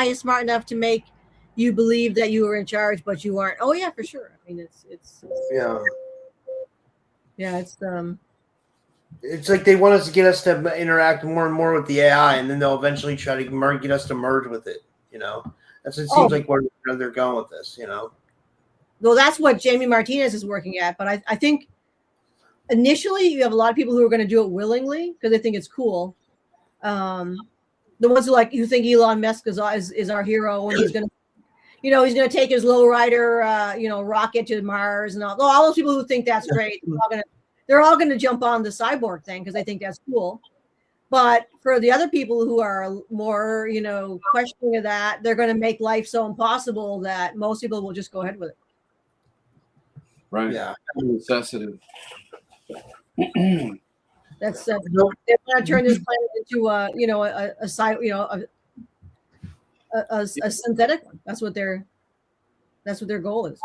is smart enough to make you believe that you are in charge, but you aren't. Oh yeah, for sure. It's it's like they want us to get us to interact more and more with the AI, and then they'll eventually try to get us to merge with it. It seems like where they're going with this. Well, that's what Jamie Martinez is working at. But I think initially you have a lot of people who are going to do it willingly because they think it's cool. The ones who think Elon Musk is our hero, and he's going to. He's going to take his lowrider, rocket to Mars, and all those people who think that's great. They're all going to jump on the cyborg thing because they think that's cool. But for the other people who are more, questioning of that, they're going to make life so impossible that most people will just go ahead with it. Right. Yeah. Necessity. That's they want to turn this planet into a synthetic one. That's what their goal is.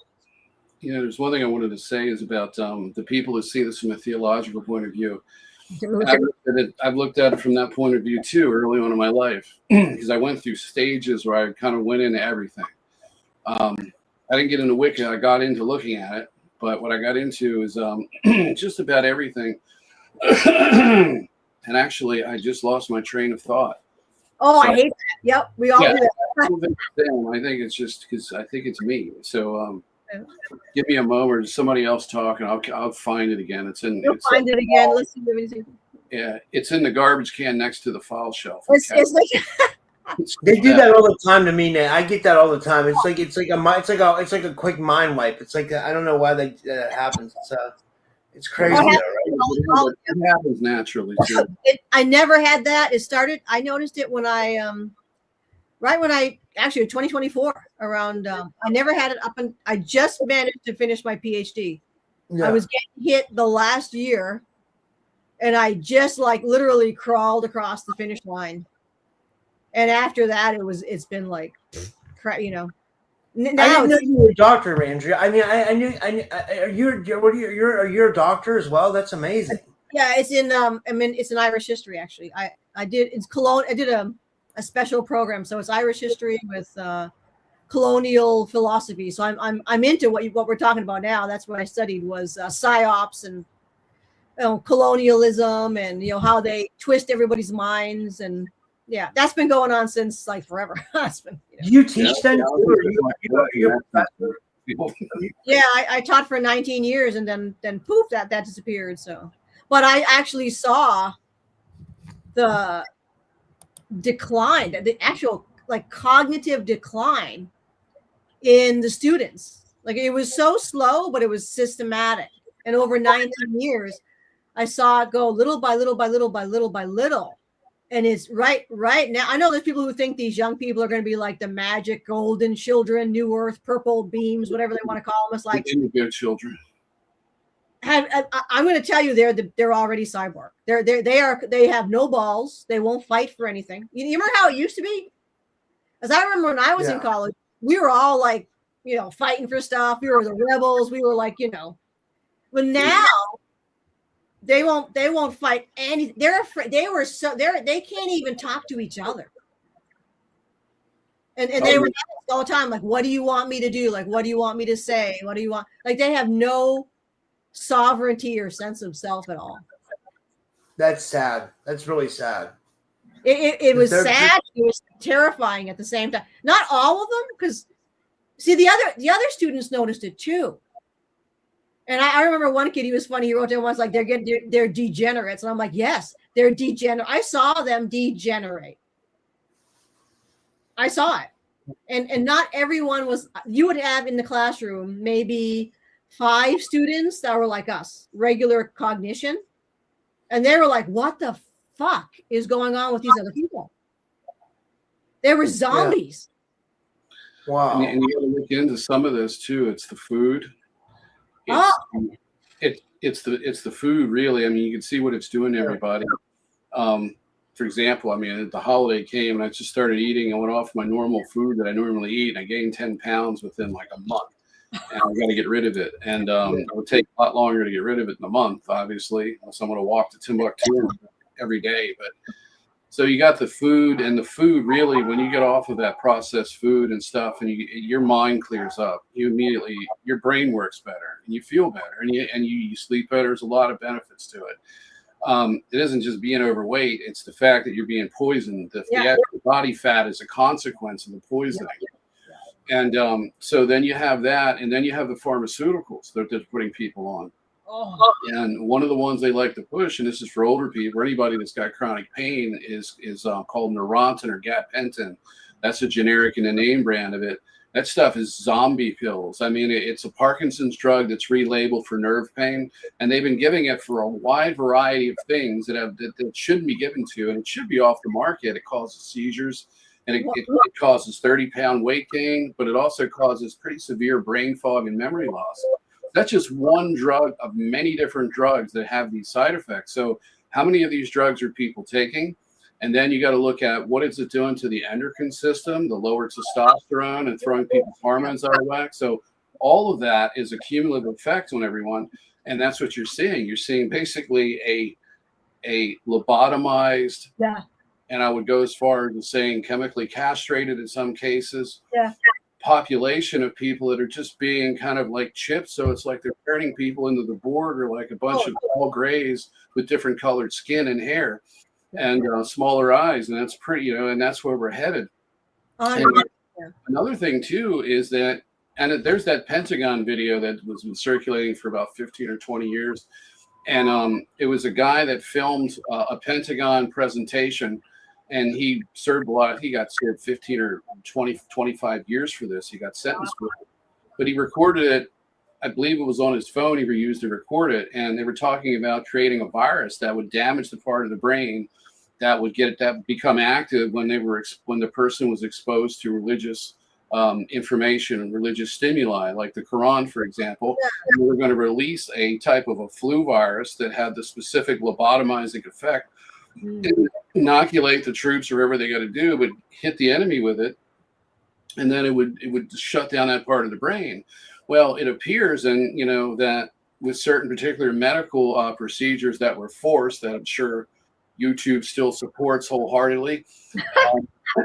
There's one thing I wanted to say is about the people who see this from a theological point of view. I've looked at it from that point of view too early on in my life because I went through stages where I kind of went into everything. I didn't get into Wicca. I got into looking at it, But what I got into is just about everything. And actually, I just lost my train of thought. Oh, so, I hate that. Yep, we all do that. I think it's just because I think it's me. So give me a moment, or somebody else talking. I'll find it again. You'll find it again. Listen to me. Yeah, it's in the garbage can next to the file shelf. It's like they do that all the time to me, Nate. I get that all the time. It's like a quick mind wipe. It's like I don't know why that happens. It's crazy, though, right? It happens naturally too. I never had that. I noticed it when right when I actually 2024 around. I never had it up, and I just managed to finish my PhD. Yeah. I was getting hit the last year, and I just like literally crawled across the finish line. And after that, it's been like, you know. Now I didn't know you were a doctor, Andrea. I mean, I knew. You're a doctor as well. That's amazing. Yeah, it's in. It's in Irish history actually. I did a special program, so it's Irish history with colonial philosophy. So I'm into what we're talking about now. That's what I studied was psyops and colonialism and how they twist everybody's minds and. Yeah, that's been going on since like forever. You teach then? Yeah, I taught for 19 years and then poof, that disappeared. So, but I actually saw the decline, the actual like cognitive decline in the students. Like it was so slow, but it was systematic. And over 19 years, I saw it go little by little by little by little by little. And it's right now. I know there's people who think these young people are going to be like the magic golden children, new earth, purple beams, whatever they want to call them. It's like indigo children. I'm going to tell you, they're already cyborg. They have no balls. They won't fight for anything. You remember how it used to be? As I remember when I was in college, we were all like, fighting for stuff. We were the rebels. We were like, but now. They won't fight any. They're afraid. They can't even talk to each other. And they were all the time like, what do you want me to do? Like, what do you want me to say? What do you want? Like they have no sovereignty or sense of self at all. That's sad. That's really sad. It was sad. It was terrifying at the same time. Not all of them, because see the other students noticed it too. And I remember one kid, he was funny. He wrote down once like they're degenerates. And I'm like, yes, they're degenerate. I saw them degenerate. I saw it. And not everyone was, you would have in the classroom, maybe 5 students that were like us, regular cognition. And they were like, what the fuck is going on with these other people? They were zombies. Yeah. Wow. And you got to look into some of this too. It's the food. It's the food, really. I mean, you can see what it's doing to everybody. For example, I mean, the holiday came and I just started eating. I went off my normal food that I normally eat, and I gained 10 pounds within like a month. And I got to get rid of it. And it would take a lot longer to get rid of it in a month, obviously, unless I'm going to walk to Timbuktu every day. But so you got the food, and the food really, when you get off of that processed food and stuff, and your mind clears up, you immediately, your brain works better, and you feel better, and you sleep better. There's a lot of benefits to it. It isn't just being overweight; it's the fact that you're being poisoned. The actual body fat is a consequence of the poisoning. And so then you have that, and then you have the pharmaceuticals that they're putting people on. And one of the ones they like to push, and this is for older people or anybody that's got chronic pain, is called Neurontin or gabapentin. That's a generic and a name brand of it. That stuff is zombie pills. I mean, it's a Parkinson's drug that's relabeled for nerve pain, and they've been giving it for a wide variety of things that shouldn't be given to, and it should be off the market. It causes seizures, and it causes 30-pound weight gain, but it also causes pretty severe brain fog and memory loss. That's just one drug of many different drugs that have these side effects. So how many of these drugs are people taking? And then you got to look at what is it doing to the endocrine system, the lower testosterone, and throwing people's hormones out of whack. So all of that is a cumulative effect on everyone. And that's what you're seeing. You're seeing basically a lobotomized, and I would go as far as saying chemically castrated in some cases, population of people that are just being kind of like chips. So it's like they're turning people into the border, like a bunch of tall grays with different colored skin and hair and smaller eyes. And that's pretty, and that's where we're headed. And another thing too is that, and there's that Pentagon video that was been circulating for about 15 or 20 years. And it was a guy that filmed a Pentagon presentation, and he served a lot. He got served 15 or 20, 25 years for this. He got sentenced for it. But he recorded it. I believe it was on his phone he used to record it. And they were talking about creating a virus that would damage the part of the brain that would become active when the person was exposed to religious information and religious stimuli, like the Quran, for example. And we were going to release a type of a flu virus that had the specific lobotomizing effect, inoculate the troops or whatever they got to do, but hit the enemy with it, and then it would shut down that part of the brain. Well, it appears, and that with certain particular medical procedures that were forced, that I'm sure YouTube still supports wholeheartedly,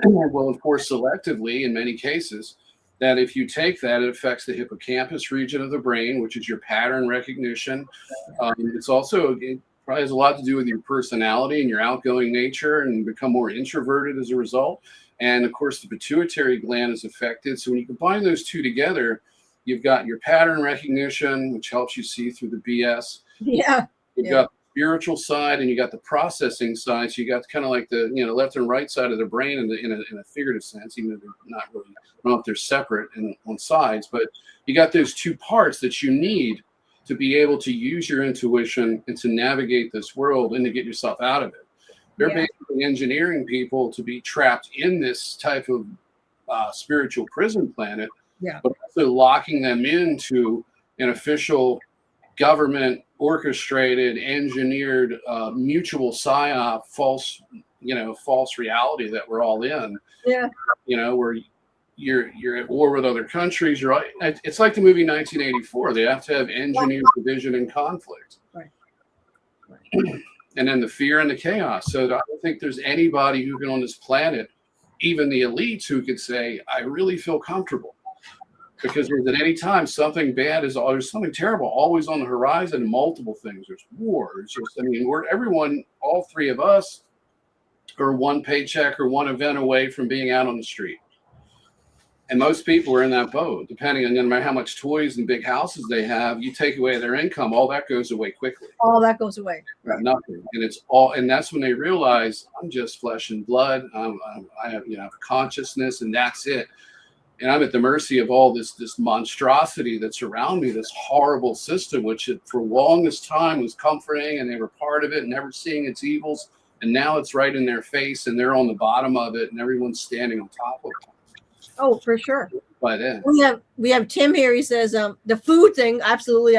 well, of course, selectively in many cases, that if you take that, it affects the hippocampus region of the brain, which is your pattern recognition. It probably has a lot to do with your personality and your outgoing nature, and become more introverted as a result. And of course, the pituitary gland is affected. So when you combine those two together, you've got your pattern recognition, which helps you see through the BS. Yeah. You've got the spiritual side, and you got the processing side. So you got kind of like the left and right side of the brain in a figurative sense, even though they're not really, I don't know if they're separate on sides, but you got those two parts that you need to be able to use your intuition and to navigate this world and to get yourself out of it. They're basically engineering people to be trapped in this type of spiritual prison planet, but also locking them into an official government orchestrated, engineered, mutual psyop, false reality that we're all in. Yeah. Where you're at war with other countries. It's like the movie 1984. They have to have engineered division and conflict. Right. And then the fear and the chaos. So I don't think there's anybody who can on this planet, even the elites, who could say, I really feel comfortable. Because at any time something bad there's something terrible always on the horizon, multiple things. There's war. It's just, everyone, all three of us are one paycheck or one event away from being out on the street. And most people are in that boat, depending on no matter how much toys and big houses they have, you take away their income, all that goes away quickly. All that goes away. Right. Nothing. And that's when they realize I'm just flesh and blood. I have a consciousness, and that's it. And I'm at the mercy of all this monstrosity that's around me, this horrible system, which for the longest time was comforting, and they were part of it, never seeing its evils. And now it's right in their face, and they're on the bottom of it, and everyone's standing on top of it. Oh, for sure. By then, we have Tim here. He says the food thing. Absolutely,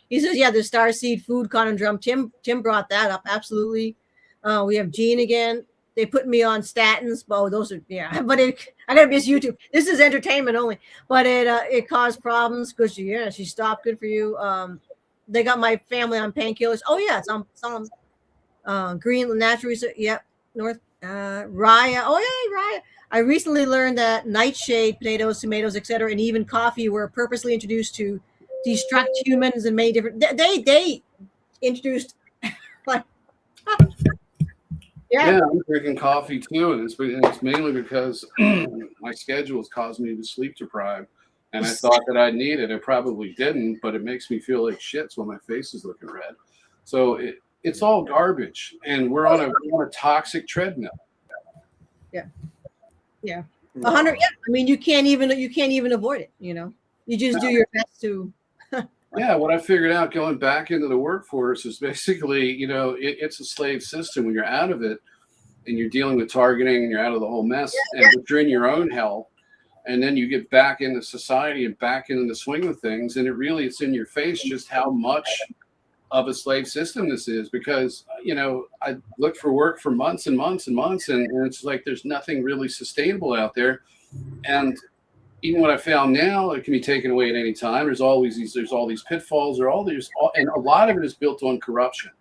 he says, the starseed food conundrum. Tim brought that up. Absolutely. We have Gene again. They put me on statins. Oh, those are But I gotta miss YouTube. This is entertainment only. But it caused problems because she stopped. Good for you. They got my family on painkillers. Oh yeah, some green natural research. Yep, North Raya. Oh yeah, Raya. I recently learned that nightshade, potatoes, tomatoes, etc., and even coffee were purposely introduced to destruct humans and many different. They introduced. Yeah, I'm drinking coffee too, and it's mainly because my schedule has caused me to sleep deprived, and I thought that I need it. I probably didn't, but it makes me feel like shit when my face is looking red. So it's all garbage, and we're on a toxic treadmill. Yeah, 100. Yeah, you can't even avoid it. You just do your best to. Yeah, what I figured out going back into the workforce is basically, it's a slave system when you're out of it and you're dealing with targeting and you're out of the whole mess and you're in your own hell. And then you get back into society and back into the swing of things. And it's in your face just how much of a slave system this is, because, I looked for work for months and months and months, and it's like there's nothing really sustainable out there. And even what I found now, it can be taken away at any time. There's all these pitfalls, and a lot of it is built on corruption.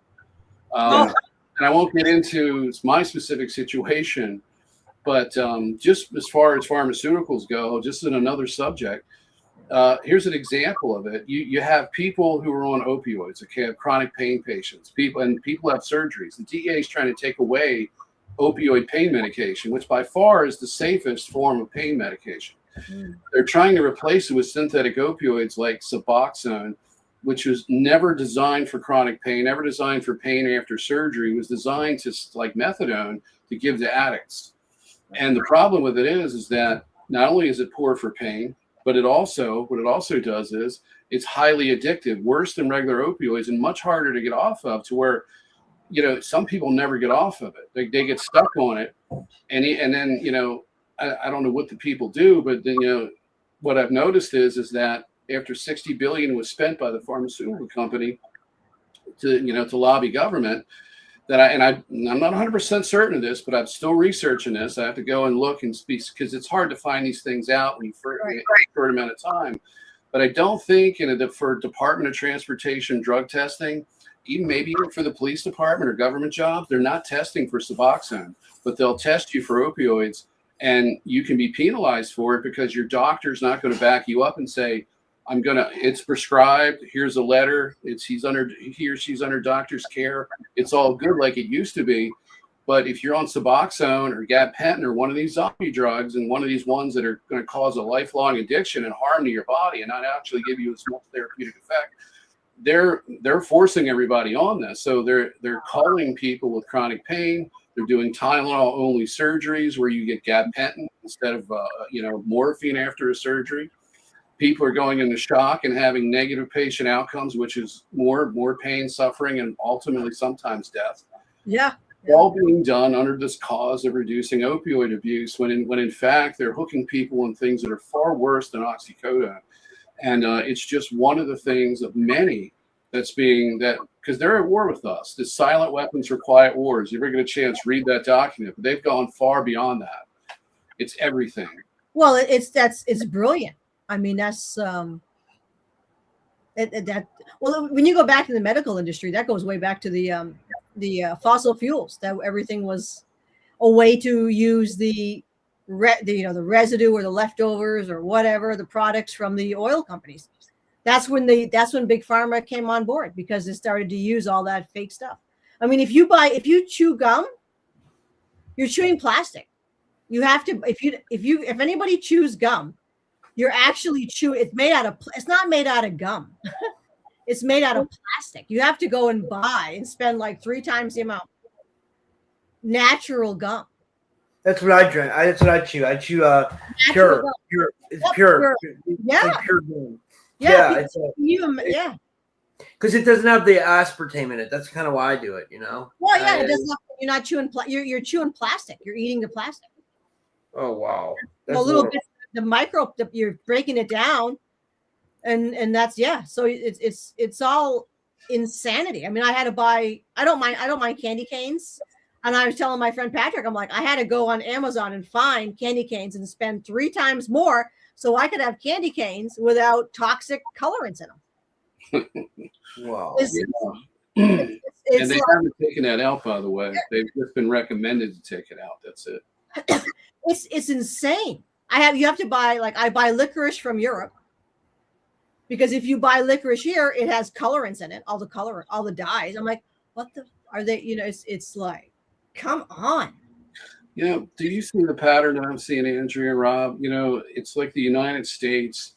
And I won't get into my specific situation, But just as far as pharmaceuticals go, just in another subject, here's an example of it. You have people who are on opioids, okay, have chronic pain patients, people have surgeries. The DEA is trying to take away opioid pain medication, which by far is the safest form of pain medication. They're trying to replace it with synthetic opioids like Suboxone, which was never designed for chronic pain, never designed for pain after surgery. It was designed to, like methadone, to give to addicts. And the problem with it is that not only is it poor for pain, but what it also does is it's highly addictive, worse than regular opioids, and much harder to get off of, to where, some people never get off of it. They get stuck on it. And then, I don't know what the people do, but then, what I've noticed is that after $60 billion was spent by the pharmaceutical company to lobby government, that I'm not 100% certain of this, but I'm still researching this. I have to go and look and speak, because it's hard to find these things out when you for a short amount of time. But I don't think for Department of Transportation drug testing, maybe even for the police department or government jobs, they're not testing for Suboxone, but they'll test you for opioids, and you can be penalized for it because your doctor's not going to back you up and say, it's prescribed, here's a letter, he or she's under doctor's care, it's all good like it used to be. But if you're on Suboxone or gabapentin or one of these zombie drugs, and one of these ones that are going to cause a lifelong addiction and harm to your body and not actually give you as much therapeutic effect, they're forcing everybody on this. So they're calling people with chronic pain. They're doing Tylenol only surgeries where you get gabapentin instead of morphine after a surgery. People are going into shock and having negative patient outcomes, which is more pain, suffering, and ultimately sometimes death. Yeah. All being done under this cause of reducing opioid abuse, when in fact they're hooking people in things that are far worse than oxycodone. And it's just one of the things of many because they're at war with us. The silent weapons for quiet wars. You ever get a chance, read that document. But they've gone far beyond that. It's everything. Well, it's brilliant. I mean, that's when you go back to the medical industry, that goes way back to the fossil fuels. That everything was a way to use the residue or the leftovers or whatever, the products from the oil companies. That's when big pharma came on board, because they started to use all that fake stuff. I mean, if you chew gum, you're chewing plastic. You have to, if anybody chews gum, you're actually chewing. It's not made out of gum. It's made out of plastic. You have to go and buy and spend like 3 times the amount. Natural gum. That's what I drink. That's what I chew. I chew pure. It's pure. Yeah. Like pure gum. Yeah. Because it doesn't have the aspartame in it. That's kind of why I do it. Well, yeah, it doesn't. You're not chewing. You're chewing plastic. You're eating the plastic. Oh wow. That's a little bit. You're breaking it down, and that's So it's all insanity. I mean, I had to buy. I don't mind candy canes, and I was telling my friend Patrick, I'm like, I had to go on Amazon and find candy canes and spend 3 times more so I could have candy canes without toxic colorants in them. Wow. And they haven't taken that out, by the way. They've just been recommended to take it out. That's it. It's insane. You have to buy, I buy licorice from Europe, because if you buy licorice here, it has colorants in it, all the dyes. I'm like, what are they? It's like, come on. Do you see the pattern I'm seeing, Andrea and Rob? It's like the United States.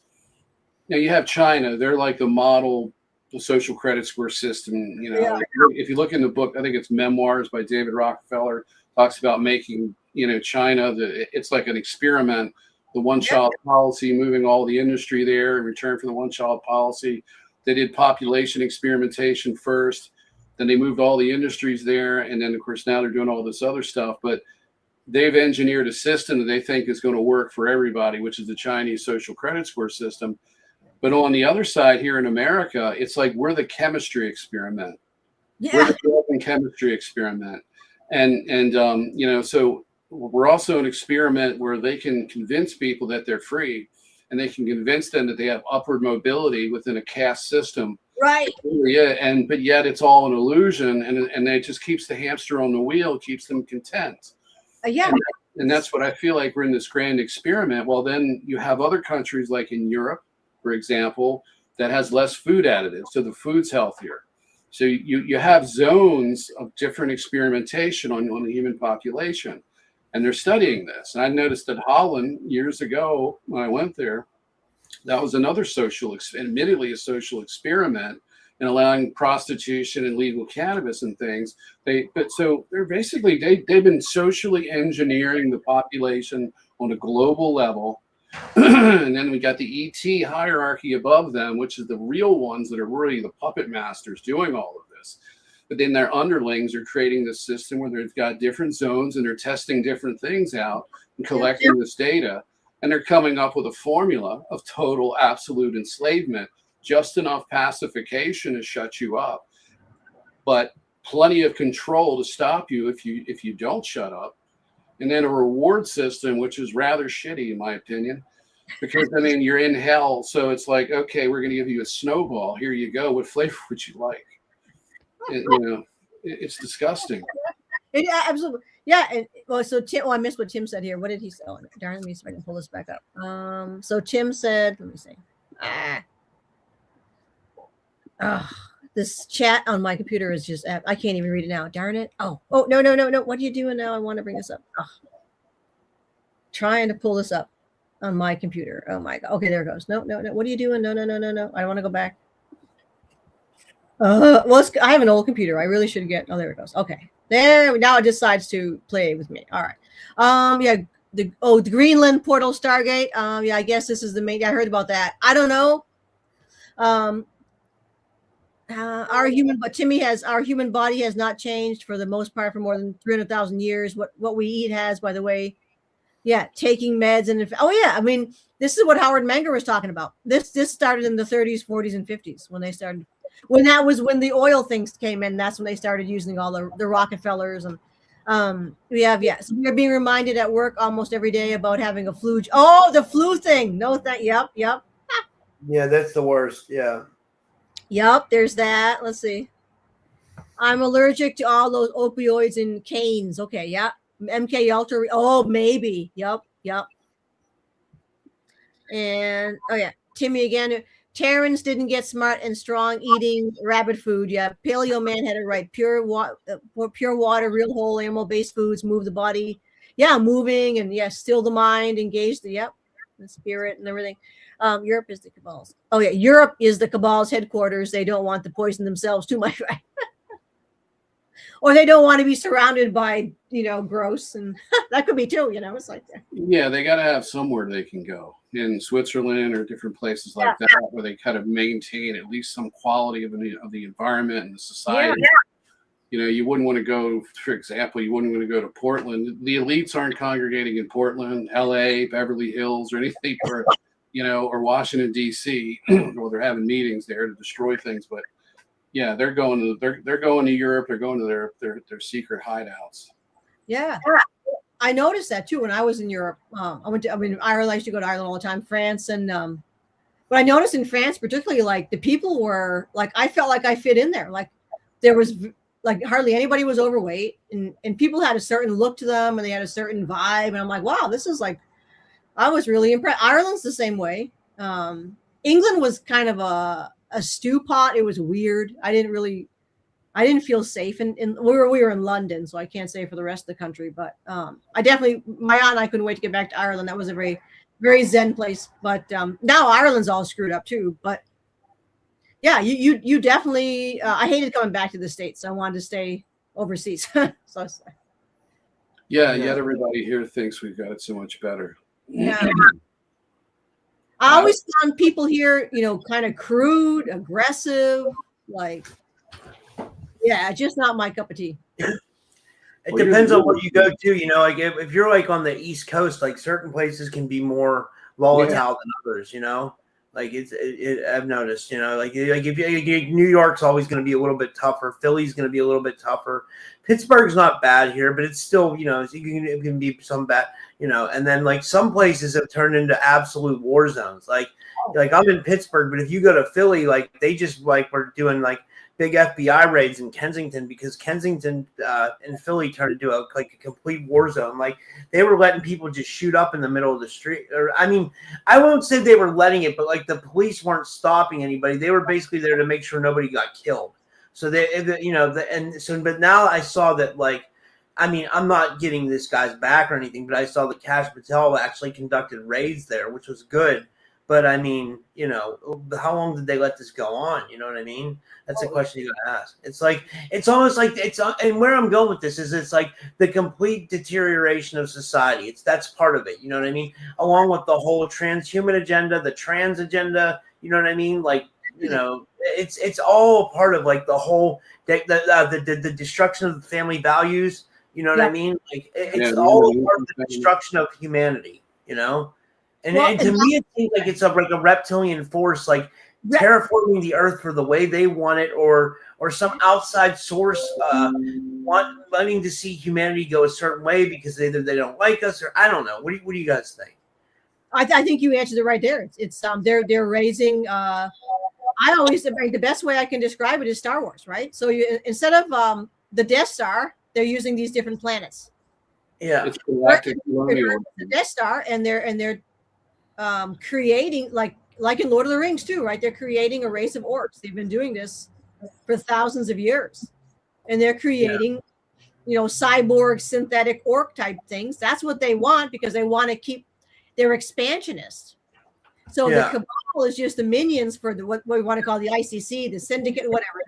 Now you have China. They're like the model, the social credit score system. If you look in the book, I think it's Memoirs by David Rockefeller, talks about making China, it's like an experiment, the one-child policy, moving all the industry there in return for the one-child policy. They did population experimentation first, then they moved all the industries there, and then of course now they're doing all this other stuff. But they've engineered a system that they think is going to work for everybody, which is the Chinese social credit score system. But on the other side here in America, it's like we're the chemistry experiment. Yeah. We're the drug and chemistry experiment. And so we're also an experiment where they can convince people that they're free, and they can convince them that they have upward mobility within a caste system. Right. Yeah. But yet it's all an illusion, and it just keeps the hamster on the wheel, keeps them content. Yeah. And that's what I feel like we're in this grand experiment. Well, then you have other countries like in Europe, for example, that has less food additives, so the food's healthier. So you have zones of different experimentation on the human population, and they're studying this. And I noticed that Holland years ago when I went there, that was another admittedly a social experiment in allowing prostitution and legal cannabis and things. So they're basically they've been socially engineering the population on a global level. And then we got the ET hierarchy above them, which is the real ones that are really the puppet masters doing all of this. But then their underlings are creating this system where they've got different zones and they're testing different things out and collecting this data. And they're coming up with a formula of total absolute enslavement, just enough pacification to shut you up, but plenty of control to stop you if you don't shut up. And then a reward system, which is rather shitty in my opinion, because I mean, you're in hell. So it's like, okay, we're going to give you a snowball. Here you go. What flavor would you like? It's disgusting. Yeah, absolutely. Yeah. And well, so Tim, I missed what Tim said here. What did he say? Oh, darn, let me see if I can pull this back up. So Tim said, let me see. This chat on my computer is just, I can't even read it now. Darn it. Oh, no. What are you doing now? I want to bring this up. Trying to pull this up on my computer. Oh my God. Okay, there it goes. No. What are you doing? No. I want to go back. Well, I have an old computer. I really should get, oh, there it goes. Okay. There, now it decides to play with me. All right. Yeah. The Greenland portal Stargate. Yeah, I guess this is the main, I heard about that. I don't know. Our human body has not changed for the most part for more than 300,000 years. What we eat has, by the way. Yeah, taking meds and I mean, this is what Howard Menger was talking about. This started in the 30s, 40s, and 50s when they started. When the oil things came in, that's when they started using all the Rockefellers and So we're being reminded at work almost every day about having a flu. Oh, the flu thing. No, yep. Yeah, that's the worst. Yeah. Yep, there's that. Let's see. I'm allergic to all those opioids and canes. Okay, yeah. MKUltra. Oh, maybe. Yep. And Timmy again. Terrans didn't get smart and strong eating rabbit food. Yeah, Paleo Man had it right. Pure water, real whole animal-based foods move the body. Yeah, moving and still the mind, engage the spirit and everything. Europe is the cabals. Oh yeah, Europe is the cabal's headquarters. They don't want to poison themselves too much, right? Or they don't want to be surrounded by gross, and that could be too. It's like that. Yeah, they got to have somewhere they can go in Switzerland or different places like that, where they kind of maintain at least some quality of the environment and the society. Yeah. You wouldn't want to go, for example, to Portland. The elites aren't congregating in Portland, LA, Beverly Hills, or anything, or Washington D.C. Well, they're having meetings there to destroy things, but yeah, they're going to Europe. They're going to their secret hideouts. Yeah. I noticed that too when I was in Europe. Ireland. I used to go to Ireland all the time, France, and but I noticed in France, particularly, like the people were like, I felt like I fit in there. Like there was like hardly anybody was overweight, and people had a certain look to them, and they had a certain vibe, and I'm like, wow, this is like, I was really impressed. Ireland's the same way. England was kind of a stew pot. It was weird. I didn't feel safe, and we were in London, so I can't say for the rest of the country. But my aunt and I couldn't wait to get back to Ireland. That was a very, very zen place. But now Ireland's all screwed up too. But yeah, you definitely. I hated coming back to the States. So I wanted to stay overseas. Yet everybody here thinks we've got it so much better. Yeah. I always found people here, kind of crude, aggressive, like. Yeah, just not my cup of tea. It depends on what you go to, like if you're like on the East Coast, like certain places can be more volatile than others, like I've noticed, like if New York's always going to be a little bit tougher. Philly's going to be a little bit tougher. Pittsburgh's not bad here, but it's still, it can be some bad, and then like some places have turned into absolute war zones. Like I'm in Pittsburgh, but if you go to Philly, like they just like were doing like big FBI raids in Kensington, because Kensington and Philly turned into a complete war zone. Like, they were letting people just shoot up in the middle of the street. Or, I mean, I won't say they were letting it, but like the police weren't stopping anybody. They were basically there to make sure nobody got killed. So but now I saw that, like, I mean, I'm not getting this guy's back or anything, but I saw that Kash Patel actually conducted raids there, which was good. But I mean, how long did they let this go on? You know what I mean? That's a question you gotta ask. It's like, it's almost like and where I'm going with this is, it's like the complete deterioration of society. That's part of it. You know what I mean? Along with the whole transhuman agenda, the trans agenda. You know what I mean? Like, it's all part of like the whole the destruction of the family values. You know what I mean? Like, it's all part of the destruction of humanity. And to me, it seems like it's like a reptilian force, like terraforming the earth for the way they want it, or some outside source wanting to see humanity go a certain way because either they don't like us, or I don't know. What do you guys think? I think you answered it right there. It's they're raising. I always say the best way I can describe it is Star Wars, right? So instead of the Death Star, they're using these different planets. Yeah, it's galactic colonial. The Death Star, and they're creating like in Lord of the Rings too, right? They're creating a race of orcs. They've been doing this for thousands of years, and they're creating, cyborg synthetic orc type things. That's what they want, because they want to keep their expansionists. So the Cabal is just the minions for what we want to call the ICC, the syndicate, whatever,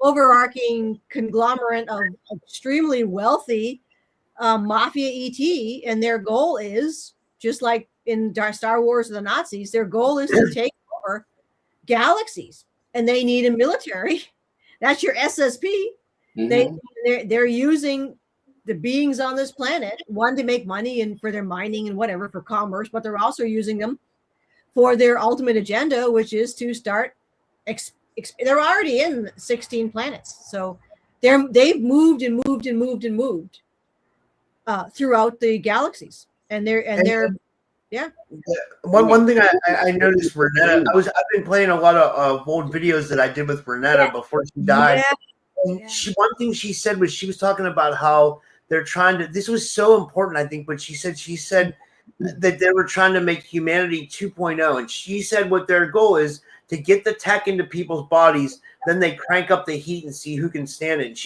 overarching conglomerate of extremely wealthy mafia ET, and their goal is, just like in Star Wars, the Nazis, their goal is to take over galaxies, and they need a military. That's your SSP. Mm-hmm. They're using the beings on this planet, one, to make money and for their mining and whatever, for commerce, but they're also using them for their ultimate agenda, which is to start. They're already in 16 planets, so they've moved and moved and moved and moved throughout the galaxies, and they're. Yeah. One thing I noticed, Renetta, I've been playing a lot of old videos that I did with Renetta before she died. Yeah. And one thing she said was, she was talking about how they're trying to. This was so important, I think. But she said that they were trying to make humanity 2.0, and she said what their goal is to get the tech into people's bodies. Then they crank up the heat and see who can stand it. And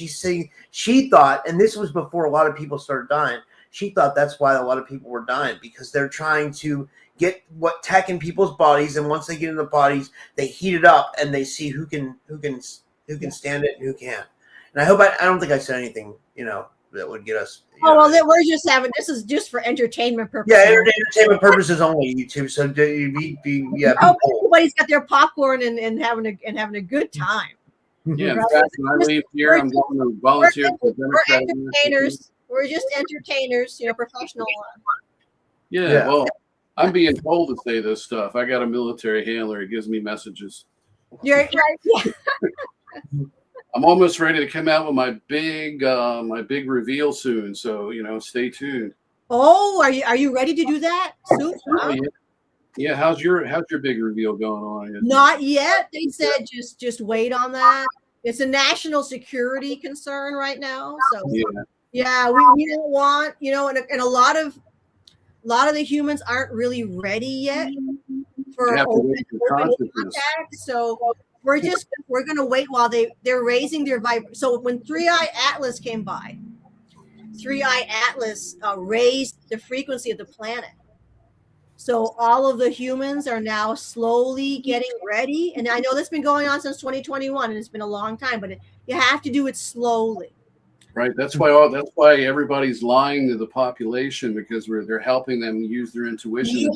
she thought, and this was before a lot of people started dying. She thought that's why a lot of people were dying, because they're trying to get what tech in people's bodies, and once they get in the bodies, they heat it up and they see who can stand it and who can't. And I hope I don't think I said anything that would get us. We're just having, this is just for entertainment purposes. Yeah, entertainment purposes only, YouTube. So everybody's got their popcorn and having a good time. Yeah, in fact, when I leave here, I'm going to volunteer for Democratic. We're entertainers. We're just entertainers, professional. Yeah, well, I'm being told to say this stuff. I got a military handler. He gives me messages. You're right. Yeah. I'm almost ready to come out with my big reveal soon. So stay tuned. Oh, are you ready to do that soon? Oh, yeah. How's your big reveal going on? Not yet. They said just wait on that. It's a national security concern right now. So yeah, we don't want, and a lot of the humans aren't really ready yet for open contact. So we're going to wait while they're raising their vibration. So when 3i Atlas came by, 3i Atlas raised the frequency of the planet. So all of the humans are now slowly getting ready. And I know that's been going on since 2021, and it's been a long time, but you have to do it slowly. Right. That's why everybody's lying to the population, because they're helping them use their intuition.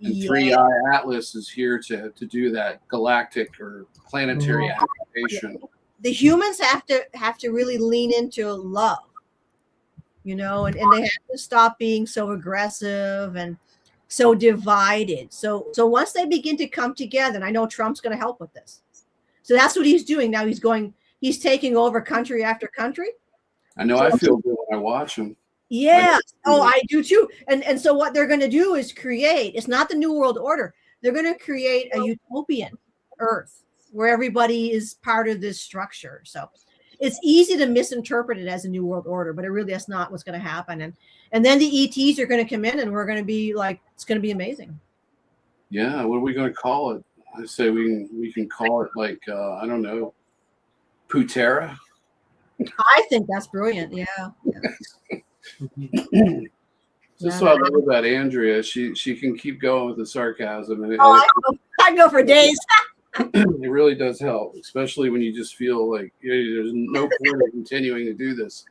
And 3i Atlas is here to do that galactic or planetary activation. The humans have to really lean into love, and they have to stop being so aggressive and so divided. So once they begin to come together, and I know Trump's going to help with this. So that's what he's doing now. He's taking over country after country. I know. I feel good when I watch him. Yeah. I do too. And so what they're going to do is create. It's not the New World Order. They're going to create a utopian Earth where everybody is part of this structure. So it's easy to misinterpret it as a new world order, but it really is not what's going to happen. And then the ETs are going to come in, and we're going to be like, it's going to be amazing. Yeah, what are we going to call it? I say we can call it like I don't know, Putera. I think that's brilliant. Yeah. Just what I love about Andrea. She can keep going with the sarcasm, and I go for days. It really does help, especially when you just feel like there's no point in continuing to do this.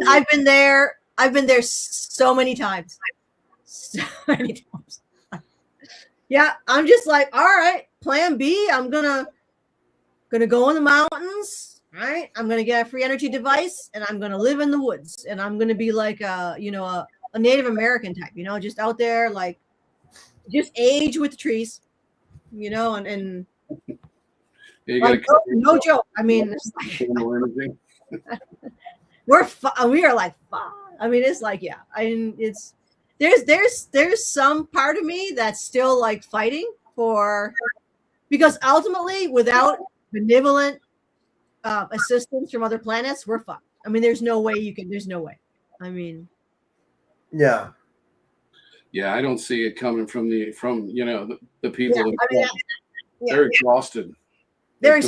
I've been there. I've been there so many times. So many times. Yeah, I'm just like, all right, plan B. I'm gonna go in the mountains, right? I'm gonna get a free energy device, and I'm gonna live in the woods, and I'm gonna be like a Native American type, just out there, like just age with the trees, and like, no joke. I mean, it's like, we are like fun. I mean, it's like, yeah. I mean, it's there's some part of me that's still like fighting because ultimately, without benevolent assistance from other planets, we're fucked. I mean, there's no way. I mean, yeah. I don't see it coming from the people. Yeah, I mean, they're exhausted. They've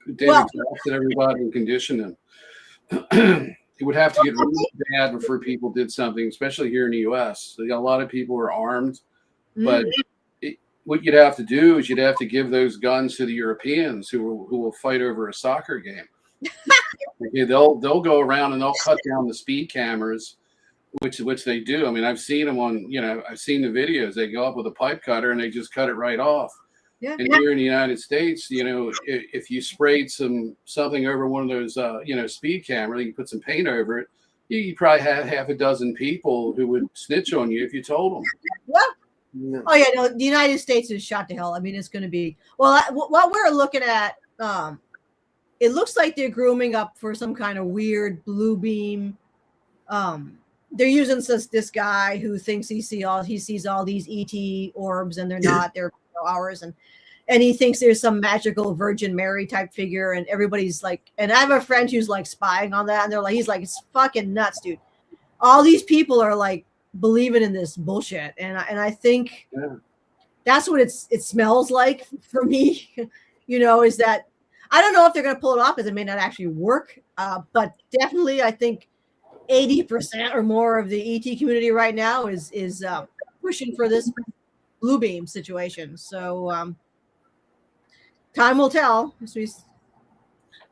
exhausted everybody and conditioned them. It would have to get really bad before people did something, especially here in the U.S. So a lot of people are armed, but what you'd have to do is you'd have to give those guns to the Europeans who will fight over a soccer game. They'll go around and they'll cut down the speed cameras, which they do. I mean, I've seen them I've seen the videos. They go up with a pipe cutter and they just cut it right off. Yeah. And here in the United States, if you sprayed something over one of those, speed cameras, you put some paint over it, you probably have half a dozen people who would snitch on you if you told them. Yeah. Oh yeah, no, the United States is shot to hell. I mean, it's going to be what we're looking at. It looks like they're grooming up for some kind of weird blue beam. They're using this guy who thinks he sees all these ET orbs, and they're not. They're ours, and he thinks there's some magical Virgin Mary type figure, and everybody's like, and I have a friend who's like spying on that, and he's like, it's fucking nuts, dude. All these people are like believing in this bullshit, and I think that's what it smells like for me. Is that I don't know if they're going to pull it off, because it may not actually work, but definitely I think 80% or more of the ET community right now is pushing for this blue beam situation. So time will tell.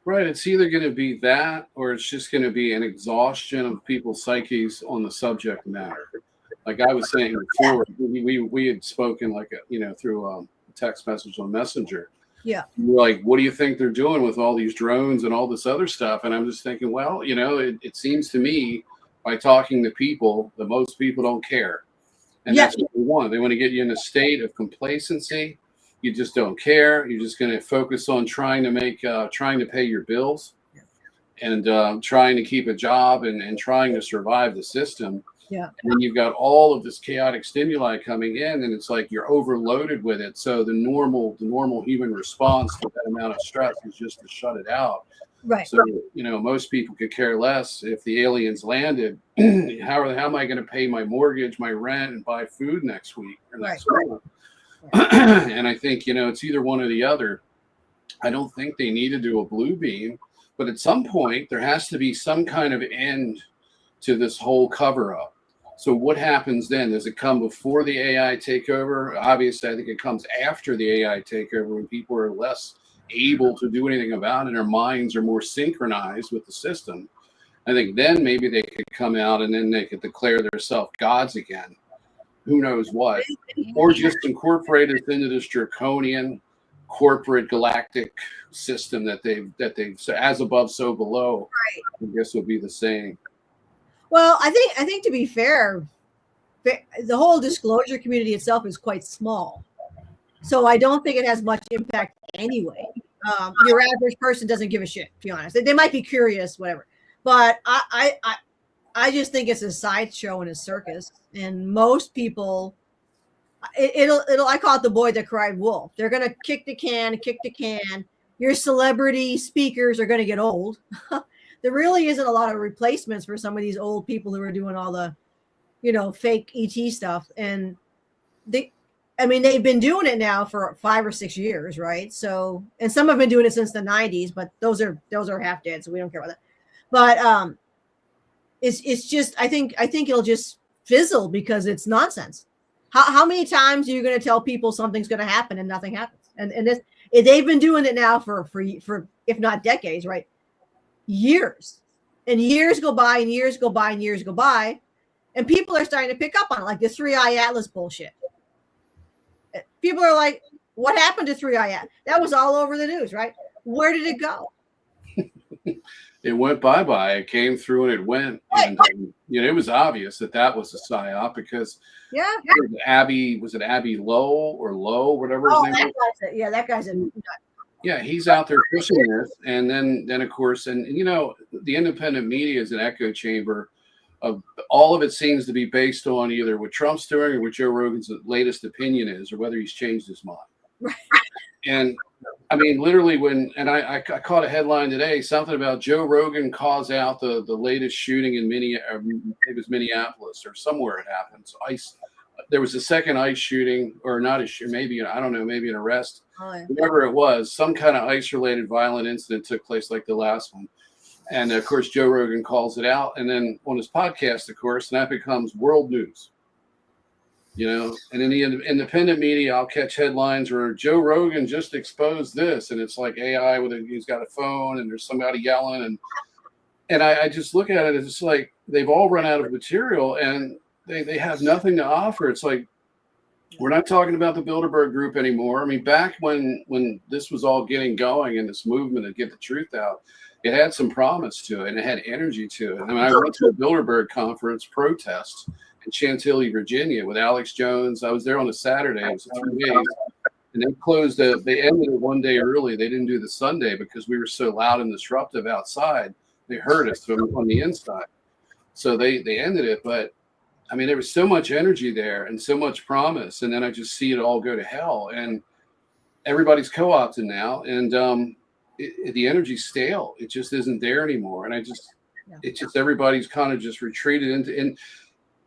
Right. It's either going to be that, or it's just going to be an exhaustion of people's psyches on the subject matter. Like I was saying before, we had spoken through a text message on Messenger. Yeah. We're like, what do you think they're doing with all these drones and all this other stuff? And I'm just thinking, well, it seems to me, by talking to people, that most people don't care. And that's what they want. They want to get you in a state of complacency. You just don't care. You're just going to focus on trying to pay your bills, and trying to keep a job, and trying to survive the system. Yeah. And then you've got all of this chaotic stimuli coming in, and it's like you're overloaded with it. So the normal human response to that amount of stress is just to shut it out. Right. So, most people could care less if the aliens landed. How am I going to pay my mortgage, my rent, and buy food next week or next month? And I think, it's either one or the other. I don't think they need to do a blue beam, but at some point there has to be some kind of end to this whole cover up. So what happens then? Does it come before the AI takeover? Obviously, I think it comes after the AI takeover, when people are less able to do anything about it, and their minds are more synchronized with the system. I think then maybe they could come out, and then they could declare themselves gods again. Who knows what? Or just incorporate us into this draconian corporate galactic system that they've so as above, so below. Right. I guess would be the saying. Well, I think to be fair, the whole disclosure community itself is quite small. So I don't think it has much impact anyway. Your average person doesn't give a shit, to be honest. They might be curious, whatever. But I just think it's a sideshow and a circus. And most people it'll I call it the boy that cried wolf. They're gonna kick the can. Your celebrity speakers are gonna get old. There really isn't a lot of replacements for some of these old people who are doing all the, fake ET stuff. And they've been doing it now for 5 or 6 years, right? So, and some have been doing it since the 90s, but those are half dead, so we don't care about that. But it's just I think it'll just fizzle because it's nonsense. How many times are you going to tell people something's going to happen and nothing happens? And this they've been doing it now for if not decades, right? Years. And years go by and years go by and years go by, and people are starting to pick up on it, like the 3i Atlas bullshit. People are like, what happened to 3i Atlas? That was all over the news, right? Where did it go? It went bye-bye. It came through and it went. And, it was obvious that was a psyop because was it Abby Lowe or Lowe, whatever his name was? That guy's a nut. Yeah, he's out there pushing this. And then of course, and the independent media is an echo chamber of all of it seems to be based on either what Trump's doing or what Joe Rogan's latest opinion is, or whether he's changed his mind. Right. And literally I caught a headline today, something about Joe Rogan calls out the latest shooting in Minneapolis or somewhere it happened. So there was a second ICE shooting, or not a shooting, maybe, I don't know, maybe an arrest. Oh, yeah. Whatever it was, some kind of ICE-related violent incident took place like the last one. And, of course, Joe Rogan calls it out. And then on his podcast, of course, and that becomes world news. And in the independent media, I'll catch headlines where Joe Rogan just exposed this. And it's like AI he's got a phone and there's somebody yelling. And I just look at it, it's like they've all run out of material and they have nothing to offer. It's like, we're not talking about the Bilderberg Group anymore. Back when this was all getting going and this movement to get the truth out, it had some promise to it and it had energy to it. I went to a Bilderberg conference protest in Chantilly, Virginia with Alex Jones. I was there on a Saturday. It was 3 days. And they ended it one day early. They didn't do the Sunday because we were so loud and disruptive outside. They heard us on the inside. So they ended it. But there was so much energy there and so much promise. And then I just see it all go to hell. And everybody's co-opted now. And the energy's stale. It just isn't there anymore. And it's just everybody's kind of just retreated into, and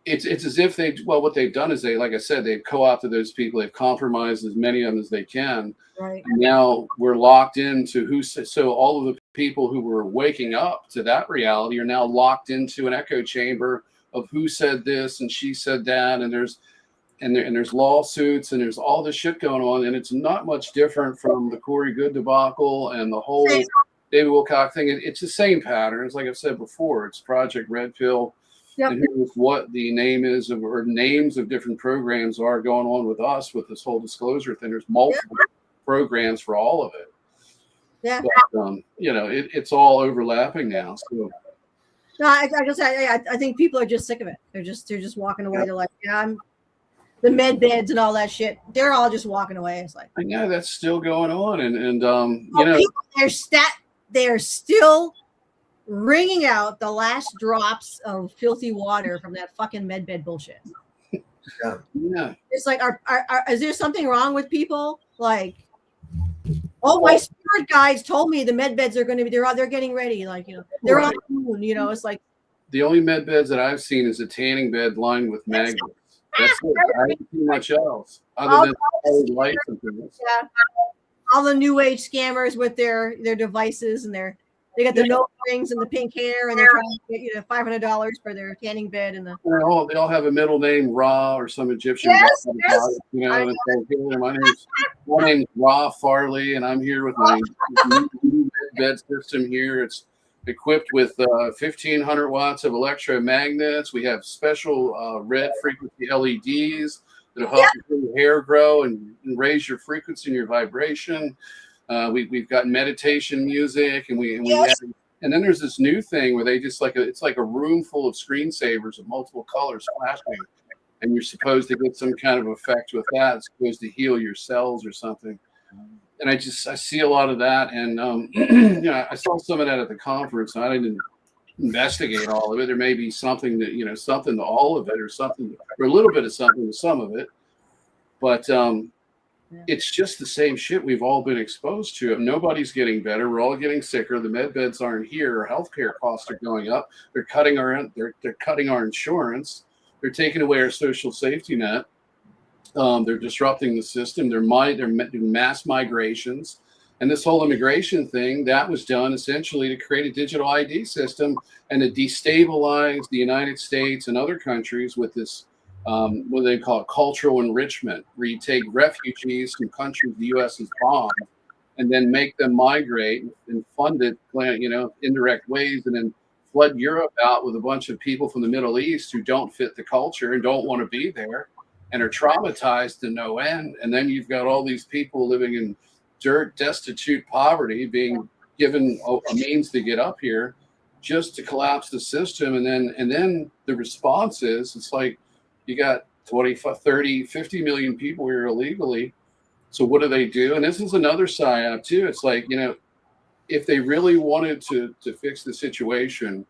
it's as if what they've done is like I said, they've co-opted those people. They've compromised as many of them as they can. Right. And now we're locked into so all of the people who were waking up to that reality are now locked into an echo chamber of who said this and she said that. And there's lawsuits and there's all this shit going on. And it's not much different from the Corey Good debacle and the whole David Wilcock thing. It's the same patterns. Like I've said before, it's Project Red Pill. Yep. And here's what the name is or names of different programs are going on with us with this whole disclosure thing. There's multiple programs for all of it. Yeah. But, it's all overlapping now. So. No, I think people are just sick of it. They're just walking away. They're like, I'm the med beds and all that shit. They're all just walking away. It's like, yeah, that's still going on, and they're still wringing out the last drops of filthy water from that fucking med bed bullshit. Yeah. It's like, is there something wrong with people? Like, my spirit guides told me the med beds are going to be, they're getting ready. Like, they're on the moon, it's like. The only med beds that I've seen is a tanning bed lined with magnets. That's it. I haven't seen much else other than all the lights and things. Yeah. All the new age scammers with their devices and they got the nose rings and the pink hair, and they're trying to get $500 for their tanning bed and they all have a middle name Ra or some Egyptian. Yes. And my name's Ra Farley, and I'm here with my new bed system here. It's equipped with 1,500 watts of electromagnets. We have special red frequency LEDs that help your hair grow and raise your frequency and your vibration. We've got meditation music, and and then there's this new thing where they just it's like a room full of screensavers of multiple colors flashing, and you're supposed to get some kind of effect with that. It's supposed to heal your cells or something. And I see a lot of that, and I saw some of that at the conference. And I didn't investigate all of it. There may be something that something to all of it, or something, or a little bit of something to some of it. But it's just the same shit we've all been exposed to. Nobody's getting better. We're all getting sicker. The med beds aren't here. Healthcare costs are going up. They're cutting they're cutting our insurance. They're taking away our social safety net. They're disrupting the system. They're doing mass migrations. And this whole immigration thing, that was done essentially to create a digital ID system and to destabilize the United States and other countries with this, what they call it, cultural enrichment, where you take refugees from countries the U.S. has bombed and then make them migrate and fund it, indirect ways, and then flood Europe out with a bunch of people from the Middle East who don't fit the culture and don't want to be there and are traumatized to no end. And then you've got all these people living in dirt, destitute poverty, being given a means to get up here just to collapse the system. And then the response is, it's like you got 20, 30, 50 million people here illegally. So what do? And this is another psyop too. It's like, if they really wanted to fix the situation,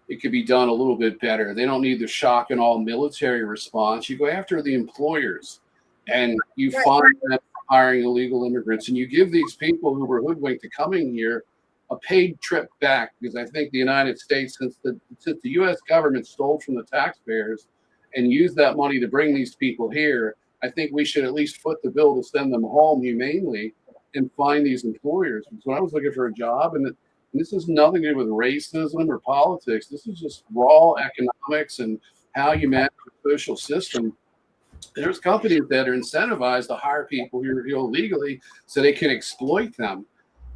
it could be done a little bit better. They don't need the shock and all military response. You go after the employers and you find them hiring illegal immigrants, and you give these people who were hoodwinked to coming here a paid trip back, because I think the United States, since the U.S. government stole from the taxpayers and used that money to bring these people here, I think we should at least foot the bill to send them home humanely and find these employers. Because when I was looking for a job, and this has nothing to do with racism or politics, this is just raw economics and how you manage the social system. There's companies that are incentivized to hire people here illegally so they can exploit them.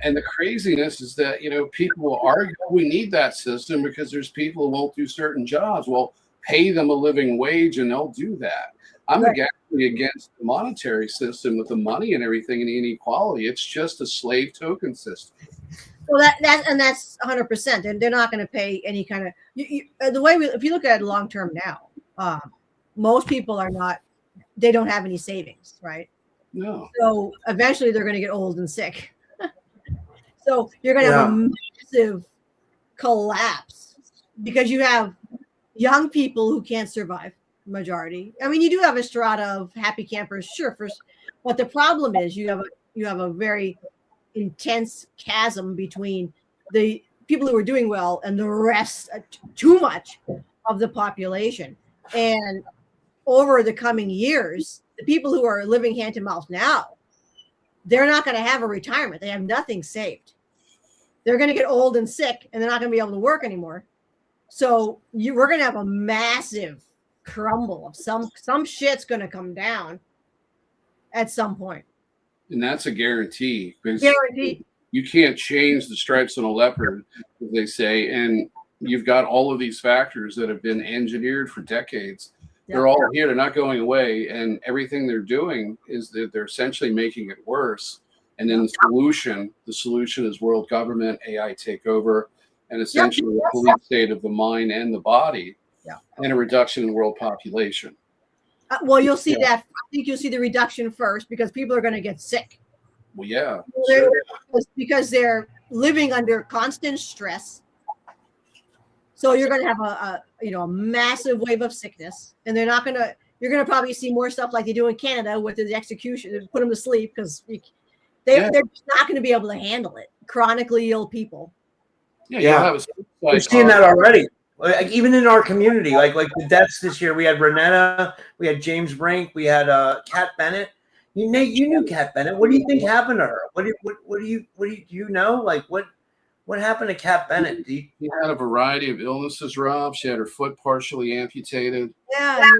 And the craziness is that, people will argue, we need that system because there's people who won't do certain jobs. Well, pay them a living wage and they'll do that. I'm actually against the monetary system with the money and everything and the inequality. It's just a slave token system. Well, that's 100%. And they're not going to pay any kind of if you look at it long term now, most people are not. They don't have any savings, right? No. So eventually they're going to get old and sick. So you're going to have a massive collapse because you have young people who can't survive, majority. I mean, you do have a strata of happy campers, sure, but the problem is you have a very intense chasm between the people who are doing well and the rest, too much of the population. And over the coming years, the people who are living hand to mouth now, they're not going to have a retirement. They have nothing saved. They're going to get old and sick, and they're not going to be able to work anymore. So we're going to have a massive crumble of some shit's going to come down at some point. And that's a guarantee. Guaranteed. You can't change the stripes on a leopard, as they say. And you've got all of these factors that have been engineered for decades. They're all here. They're not going away. And everything they're doing is that they're essentially making it worse. And then the solution is world government, AI takeover, and essentially a police state of the mind and the body, and a reduction in world population. Well, you'll see that. I think you'll see the reduction first because people are going to get sick. Well, yeah. Because they're living under constant stress. So you're going to have a massive wave of sickness, and you're going to probably see more stuff like they do in Canada with the execution, put them to sleep because they're just not going to be able to handle it. Chronically ill people. We've seen that already. Like even in our community, like the deaths this year, we had Renetta, we had James Brink, we had Kat Bennett. You knew Kat Bennett. What do you think happened to her? What do you know? Like what happened to Kat Bennett? She had a variety of illnesses, Rob. She had her foot partially amputated. Yeah.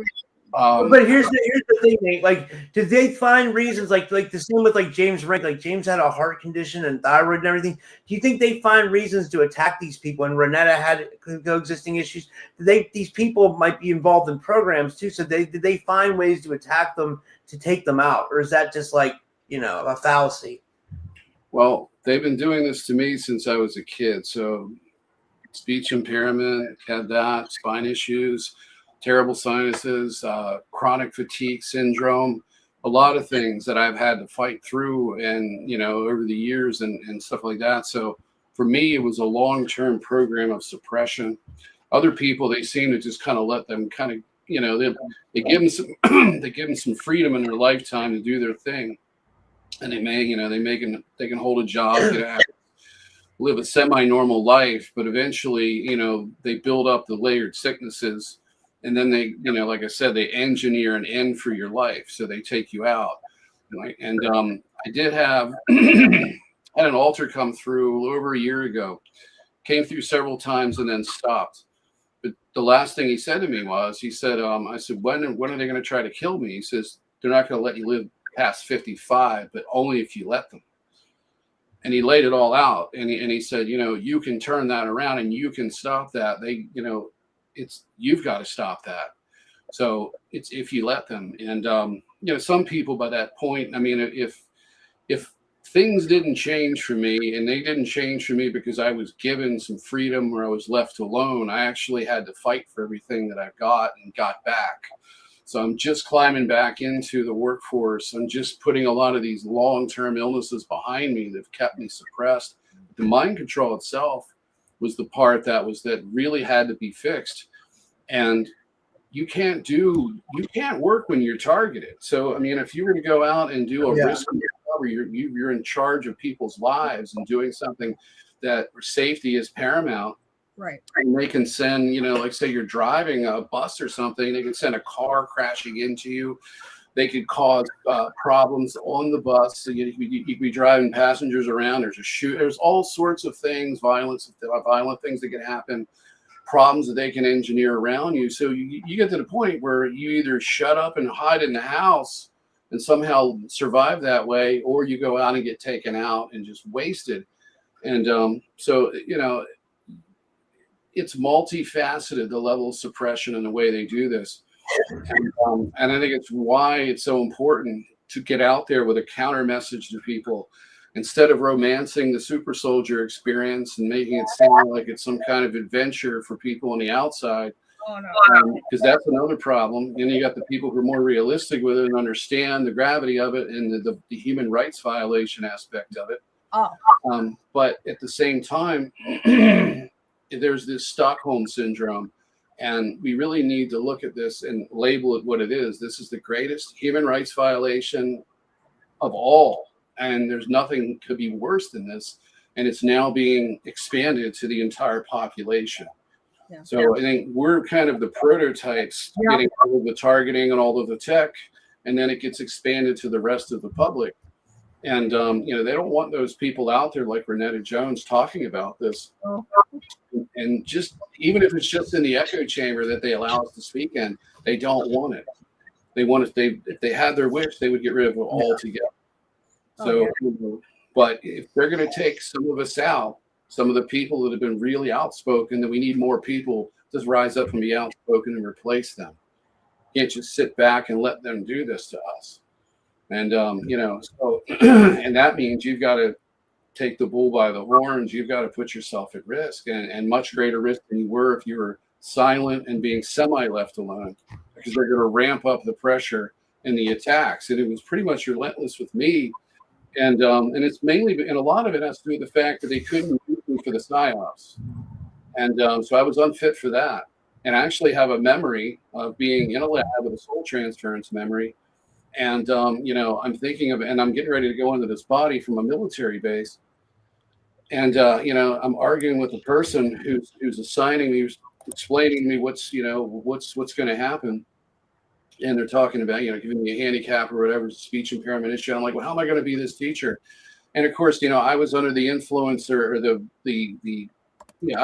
But here's the thing, Nate. Like, did they find reasons like the same with like James Brink? Like James had a heart condition and thyroid and everything. Do you think they find reasons to attack these people? And Renetta had coexisting issues. These people might be involved in programs too. So did they find ways to attack them to take them out, or is that just like a fallacy? Well, they've been doing this to me since I was a kid. So speech impairment, had that, spine issues, terrible sinuses, chronic fatigue syndrome, a lot of things that I've had to fight through and, over the years and stuff like that. So for me, it was a long-term program of suppression. Other people, they seem to just kind of let them kind of you know, they give them some they give them some freedom in their lifetime to do their thing, and they may, you know, they can hold a job, you know, live a semi-normal life, but eventually, you know, they build up the layered sicknesses, and then they, you know, like I said, they engineer an end for your life, so they take you out. Right? And I did have had an altar come through a little over a year ago, came through several times and then stopped. But the last thing he said to me was, he said, I said, when are they going to try to kill me? He says, they're not going to let you live past 55, but only if you let them. And he laid it all out. And he said, you know, you can turn that around and you can stop that. They, you know, you've got to stop that. So it's if you let them. And, you know, some people by that point, I mean, if things didn't change for me, and they didn't change for me because I was given some freedom or I was left alone, I actually had to fight for everything that I got and got back. So I'm just climbing back into the workforce. I'm just putting a lot of these long-term illnesses behind me that have kept me suppressed. The mind control itself was the part that really had to be fixed. And you can't work when you're targeted. So, I mean, if you were to go out and do a risk recovery, you're in charge of people's lives and doing something that safety is paramount. Right. And they can send, you know, like say you're driving a bus or something, they can send a car crashing into you. They could cause problems on the bus. So you could be driving passengers around. There's all sorts of things, violent things that can happen, problems that they can engineer around you. So you get to the point where you either shut up and hide in the house and somehow survive that way, or you go out and get taken out and just wasted. And so, you know, it's multifaceted, the level of suppression and the way they do this. And I think it's why it's so important to get out there with a counter message to people instead of romancing the super soldier experience and making it sound like it's some kind of adventure for people on the outside. Oh, no. Because that's another problem. And you got the people who are more realistic with it and understand the gravity of it and the human rights violation aspect of it. Oh. But at the same time, there's this Stockholm syndrome, and we really need to look at this and label it what it is. This is the greatest human rights violation of all, and there's nothing could be worse than this, and it's now being expanded to the entire population. Yeah. So I think we're kind of the prototypes, getting all of the targeting and all of the tech, and then it gets expanded to the rest of the public. And, you know, they don't want those people out there like Renetta Jones talking about this. Oh. And just even if it's just in the echo chamber that they allow us to speak in, they don't want it. They want it. If they had their wish, they would get rid of it altogether. So, but if they're going to take some of us out, some of the people that have been really outspoken, then we need more people to rise up and be outspoken and replace them. You can't just sit back and let them do this to us. And, you know, so, and that means you've got to take the bull by the horns. You've got to put yourself at risk and much greater risk than you were if you were silent and being semi-left alone, because they're going to ramp up the pressure and the attacks. And it was pretty much relentless with me. And it's mainly, and a lot of it has to do with the fact that they couldn't use me for the psyops. And so I was unfit for that. And I actually have a memory of being in a lab with a soul transference memory. And, you know, I'm thinking of, and I'm getting ready to go into this body from a military base. And, you know, I'm arguing with the person who's assigning me, who's explaining to me what's going to happen. And they're talking about, you know, giving me a handicap or whatever, speech impairment issue. I'm like, well, how am I going to be this teacher? And of course, you know, I was under the influence or I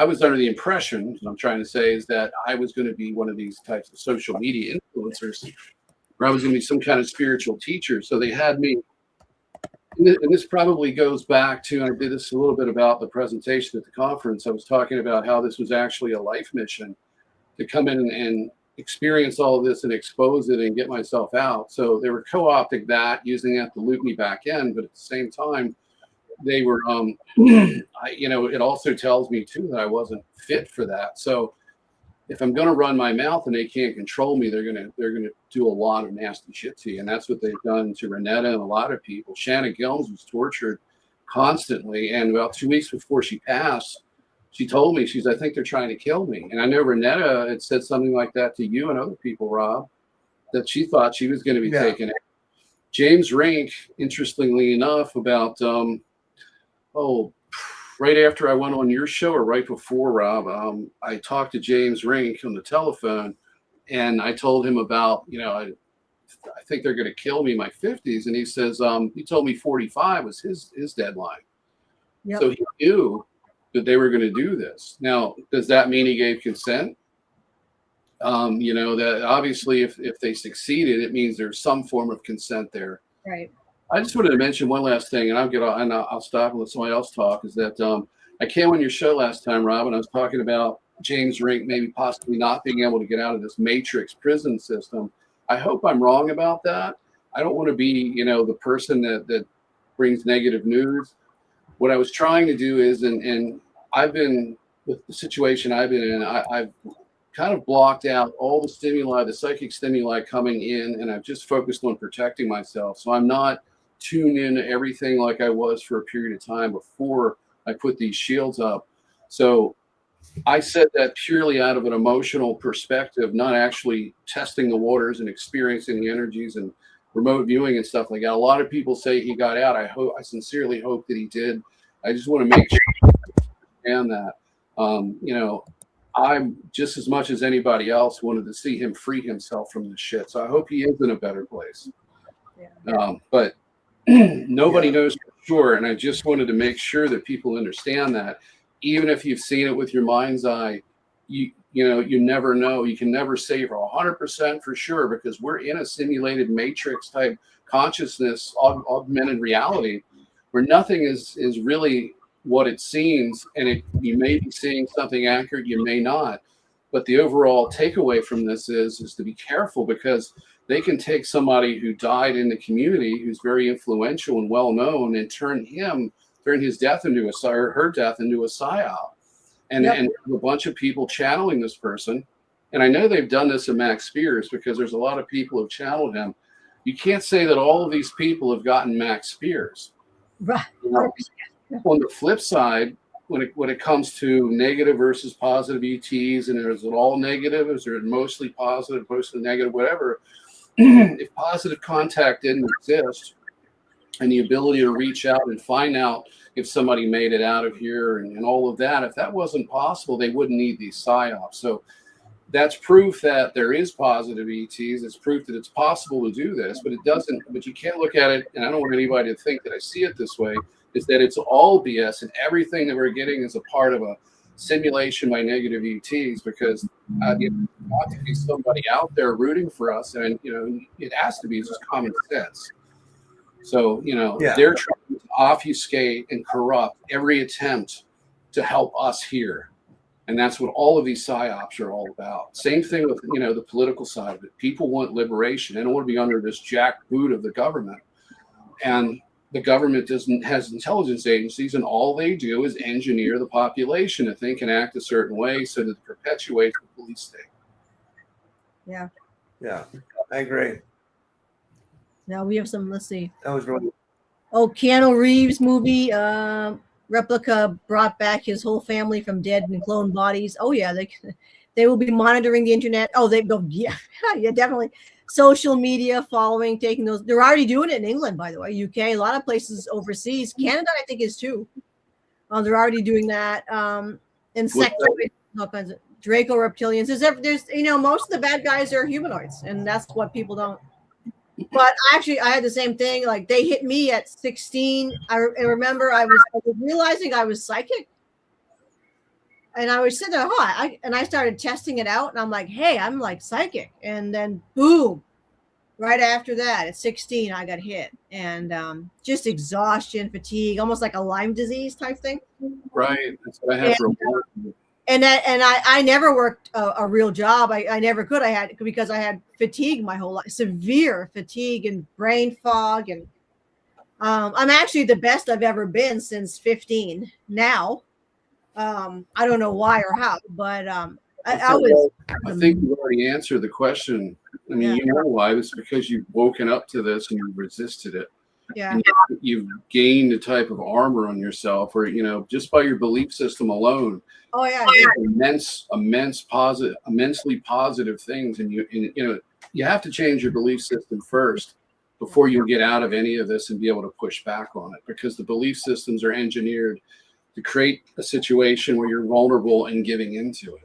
was under the impression, what I'm trying to say is that I was going to be one of these types of social media influencers, where I was going to be some kind of spiritual teacher. So they had me, and this probably goes back to, and I did this a little bit about the presentation at the conference. I was talking about how this was actually a life mission to come in and experience all of this and expose it and get myself out. So they were co-opting that, using that to loop me back in. But at the same time, they were, you know, it also tells me too that I wasn't fit for that. So if I'm going to run my mouth and they can't control me, they're going to do a lot of nasty shit to you. And that's what they've done to Renetta and a lot of people. Shanna Gilms was tortured constantly. And about 2 weeks before she passed, she told me, I think they're trying to kill me. And I know Renetta had said something like that to you and other people, Rob, that she thought she was going to be taken out. James Rink, interestingly enough, about, right after I went on your show or right before, Rob, I talked to James Rink on the telephone, and I told him about, I think they're going to kill me in my 50s. And he says, he told me 45 was his deadline. Yep. So he knew that they were going to do this. Now, does that mean he gave consent? That obviously if they succeeded, it means there's some form of consent there. Right. I just wanted to mention one last thing, and I'll stop and let somebody else talk, is that I came on your show last time, Rob, and I was talking about James Rink maybe possibly not being able to get out of this matrix prison system. I hope I'm wrong about that. I don't want to be, the person that brings negative news. What I was trying to do is, and I've been, with the situation I've been in, I've kind of blocked out all the stimuli, the psychic stimuli coming in, and I've just focused on protecting myself. So I'm not tuned in to everything like I was for a period of time before I put these shields up. So I said that purely out of an emotional perspective, not actually testing the waters and experiencing the energies and remote viewing and stuff like that. A lot of people say he got out. I sincerely hope that he did. I just want to make sure you understand that. I'm just as much as anybody else wanted to see him free himself from this shit. So I hope he is in a better place. Yeah. But nobody knows for sure. And I just wanted to make sure that people understand that even if you've seen it with your mind's eye, you never know. You can never say for 100% for sure, because we're in a simulated matrix type consciousness, augmented reality, where nothing is really what it seems, and you may be seeing something accurate, you may not. But the overall takeaway from this is to be careful, because they can take somebody who died in the community, who's very influential and well known, and turn his death into her death into a psyop, and a bunch of people channeling this person. And I know they've done this at Max Spears, because there's a lot of people who've channeled him. You can't say that all of these people have gotten Max Spears. Right. On the flip side, when it comes to negative versus positive ETs, and is it all negative? Is it mostly positive, mostly negative, whatever? If positive contact didn't exist, and the ability to reach out and find out if somebody made it out of here and all of that, if that wasn't possible, they wouldn't need these psyops. So that's proof that there is positive ETs. It's proof that it's possible to do this, but you can't look at it, and I don't want anybody to think that I see it this way, is that it's all BS, and everything that we're getting is a part of a simulation by negative ETs, because there's got to be somebody out there rooting for us, and it has to be just common sense. So they're trying to obfuscate and corrupt every attempt to help us here, and that's what all of these psyops are all about. Same thing with the political side of it. People want liberation. They don't want to be under this jackboot of the government, and the government has intelligence agencies, and all they do is engineer the population to think and act a certain way so that it perpetuates the police state. Yeah. Yeah, I agree. Now we have some, let's see. That was really. Oh, Keanu Reeves movie. Replica brought back his whole family from dead and cloned bodies. Oh, yeah. They will be monitoring the internet. Oh, yeah, definitely. Social media following, taking those. They're already doing it in England, by the way, UK, a lot of places overseas. Canada, I think, is too. They're already doing that. Insectoids, all kinds of Draco reptilians. There's most of the bad guys are humanoids, and that's what people don't. But actually, I had the same thing. Like, they hit me at 16. I remember I was realizing I was psychic. And I was sitting there, and I started testing it out, and I'm like, hey, I'm like psychic. And then boom, right after that, at 16, I got hit. And just exhaustion, fatigue, almost like a Lyme disease type thing. Right. That's what I had for a while. And I never worked a real job. I never could. Because I had fatigue my whole life, severe fatigue and brain fog. And I'm actually the best I've ever been since 15 now. I don't know why or how, but I think you already answered the question. I mean, you know why? It's because you've woken up to this and you resisted it. Yeah. You've gained a type of armor on yourself where, just by your belief system alone, Oh yeah. immensely positive things. And you have to change your belief system first before you get out of any of this and be able to push back on it, because the belief systems are engineered to create a situation where you're vulnerable and giving into it.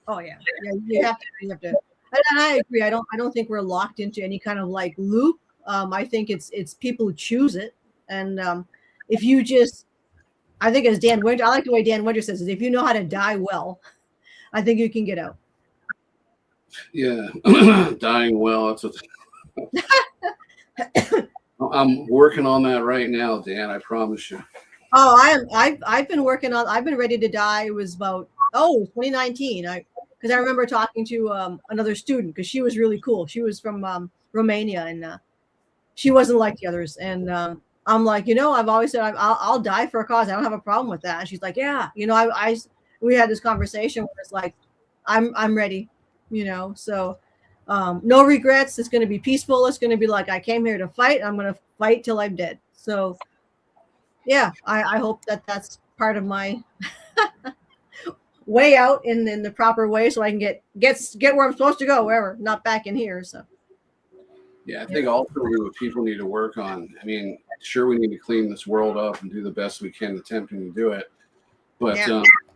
Oh yeah. Yeah. You have to. And I agree. I don't think we're locked into any kind of like loop. I think it's people who choose it. And if you just, I think as Dan Winter, I like the way Dan Winter says it. If you know how to die well, I think you can get out. Yeah. Dying well. That's what I'm working on that right now, Dan. I promise you. Oh, I've been working on. I've been ready to die. It was about 2019. Because I remember talking to another student, because she was really cool. She was from Romania, and she wasn't like the others. And I'm like, I've always said I'll die for a cause. I don't have a problem with that. And she's like, yeah, we had this conversation where it's like, I'm ready, So no regrets. It's going to be peaceful. It's going to be like, I came here to fight. I'm going to fight till I'm dead. So yeah, I hope that's part of my way out in the proper way, so I can get where I'm supposed to go, wherever, not back in here. So yeah, I think ultimately what people need to work on, I mean, sure, we need to clean this world up and do the best we can attempting to do it, but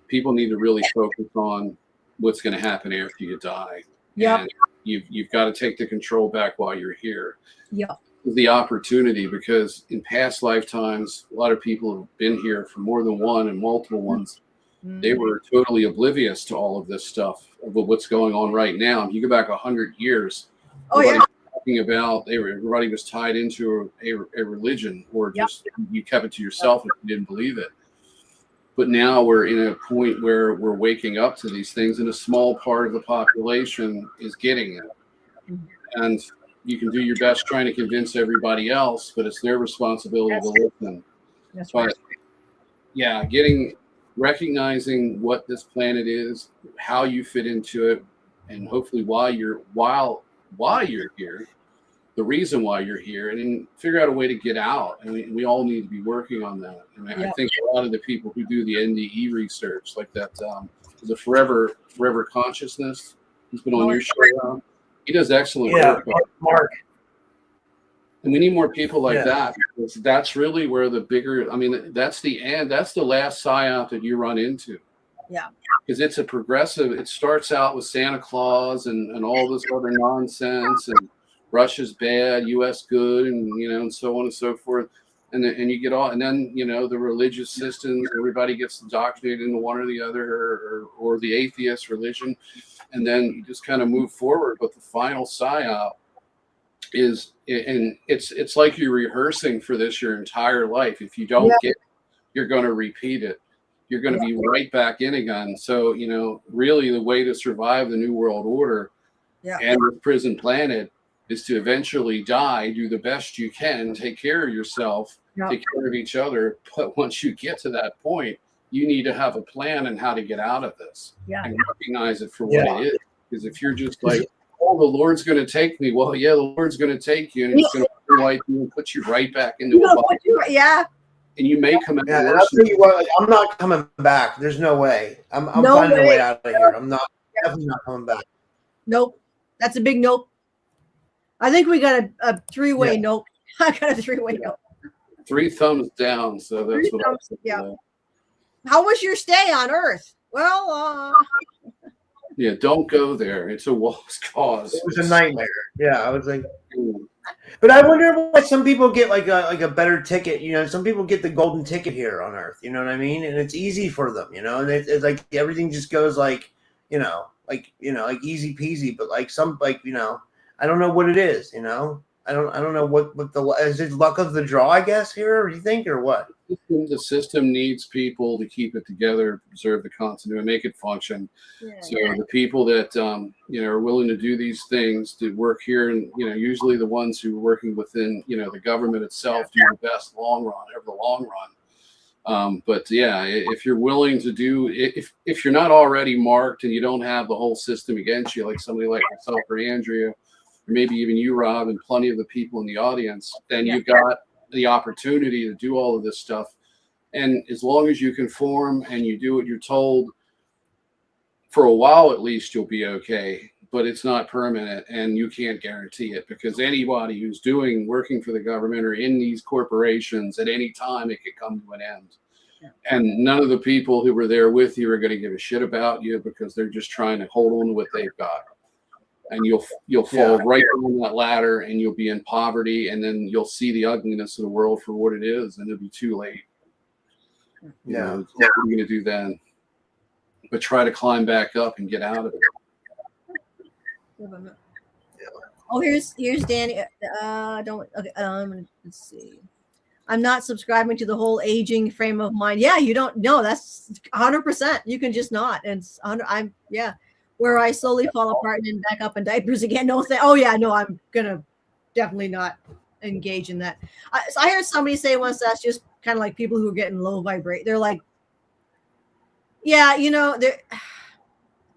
people need to really focus on what's going to happen after you die. Yeah, and you've got to take the control back while you're here. Yeah, the opportunity, because in past lifetimes, a lot of people have been here for more than one and multiple ones. They were totally oblivious to all of this stuff, of what's going on right now. If you go back 100 years, talking about everybody was tied into a religion, or just you kept it to yourself if you didn't believe it. But now we're in a point where we're waking up to these things, and a small part of the population is getting it. And you can do your best trying to convince everybody else, but it's their responsibility to listen. That's but right. Yeah, recognizing what this planet is, how you fit into it, and hopefully while you're here, the reason why you're here, and then figure out a way to get out. And we all need to be working on that. And I think a lot of the people who do the NDE research, like that, the Forever Consciousness, who's been on your show, he does excellent work. Mark. And we need more people like that, because that's really where the bigger, that's the end. That's the last psyop that you run into. Yeah. Because it's a progressive, it starts out with Santa Claus and all this other nonsense, and Russia's bad, US good, and and so on and so forth. And you get all, and then the religious systems, everybody gets indoctrinated into one or the other, or the atheist religion, and then you just kind of move forward. But the final psyop is, and it's like you're rehearsing for this your entire life. If you don't get it, you're going to repeat it. You're going to be right back in again. So really the way to survive the New World Order and the prison planet is to eventually die, do the best you can, take care of yourself, take care of each other. But once you get to that point, you need to have a plan on how to get out of this and recognize it for what it is. Because if you're just like, oh, the Lord's going to take me. Well, the Lord's going to take you, and He's going to wipe you and put you right back into a body. And you may come out. And I'll tell you what, I'm not coming back. There's no way. I'm finding a way out of here. I'm definitely not coming back. Nope. That's a big nope. I think we got a three-way nope. I got a three-way nope. 3 thumbs down. So that's what I'm saying. How was your stay on Earth? Well, don't go there. It's a lost cause. It was a nightmare. Yeah, I was like, but I wonder why some people get like a better ticket. Some people get the golden ticket here on Earth. You know what I mean? And it's easy for them. And it's like everything just goes like easy peasy. But like I don't know what it is. I don't know what is it, luck of the draw, I guess, here, or you think, or what? The system needs people to keep it together, preserve the continuity, make it function. So the people that are willing to do these things, to work here, and usually the ones who are working within the government itself do the best over the long run. But if you're willing to do, if you're not already marked and you don't have the whole system against you, like somebody like myself or Andrea, or maybe even you, Rob, and plenty of the people in the audience, then you've got the opportunity to do all of this stuff. And as long as you conform and you do what you're told, for a while at least, you'll be okay. But it's not permanent, and you can't guarantee it, because anybody who's working for the government or in these corporations, at any time it could come to an end. Yeah. And none of the people who were there with you are going to give a shit about you, because they're just trying to hold on to what they've got. And you'll fall right down that ladder, and you'll be in poverty, and then you'll see the ugliness of the world for what it is, and it'll be too late. You know, what are you going to do then? But try to climb back up and get out of it. Oh, here's Danny. Let's see. I'm not subscribing to the whole aging frame of mind. Yeah, you don't know. That's 100%. You can just not. And where I slowly fall apart and then back up in diapers again. No, I'm gonna definitely not engage in that. So I heard somebody say once that's just kind of like people who are getting low vibrate. They're like, yeah, you know,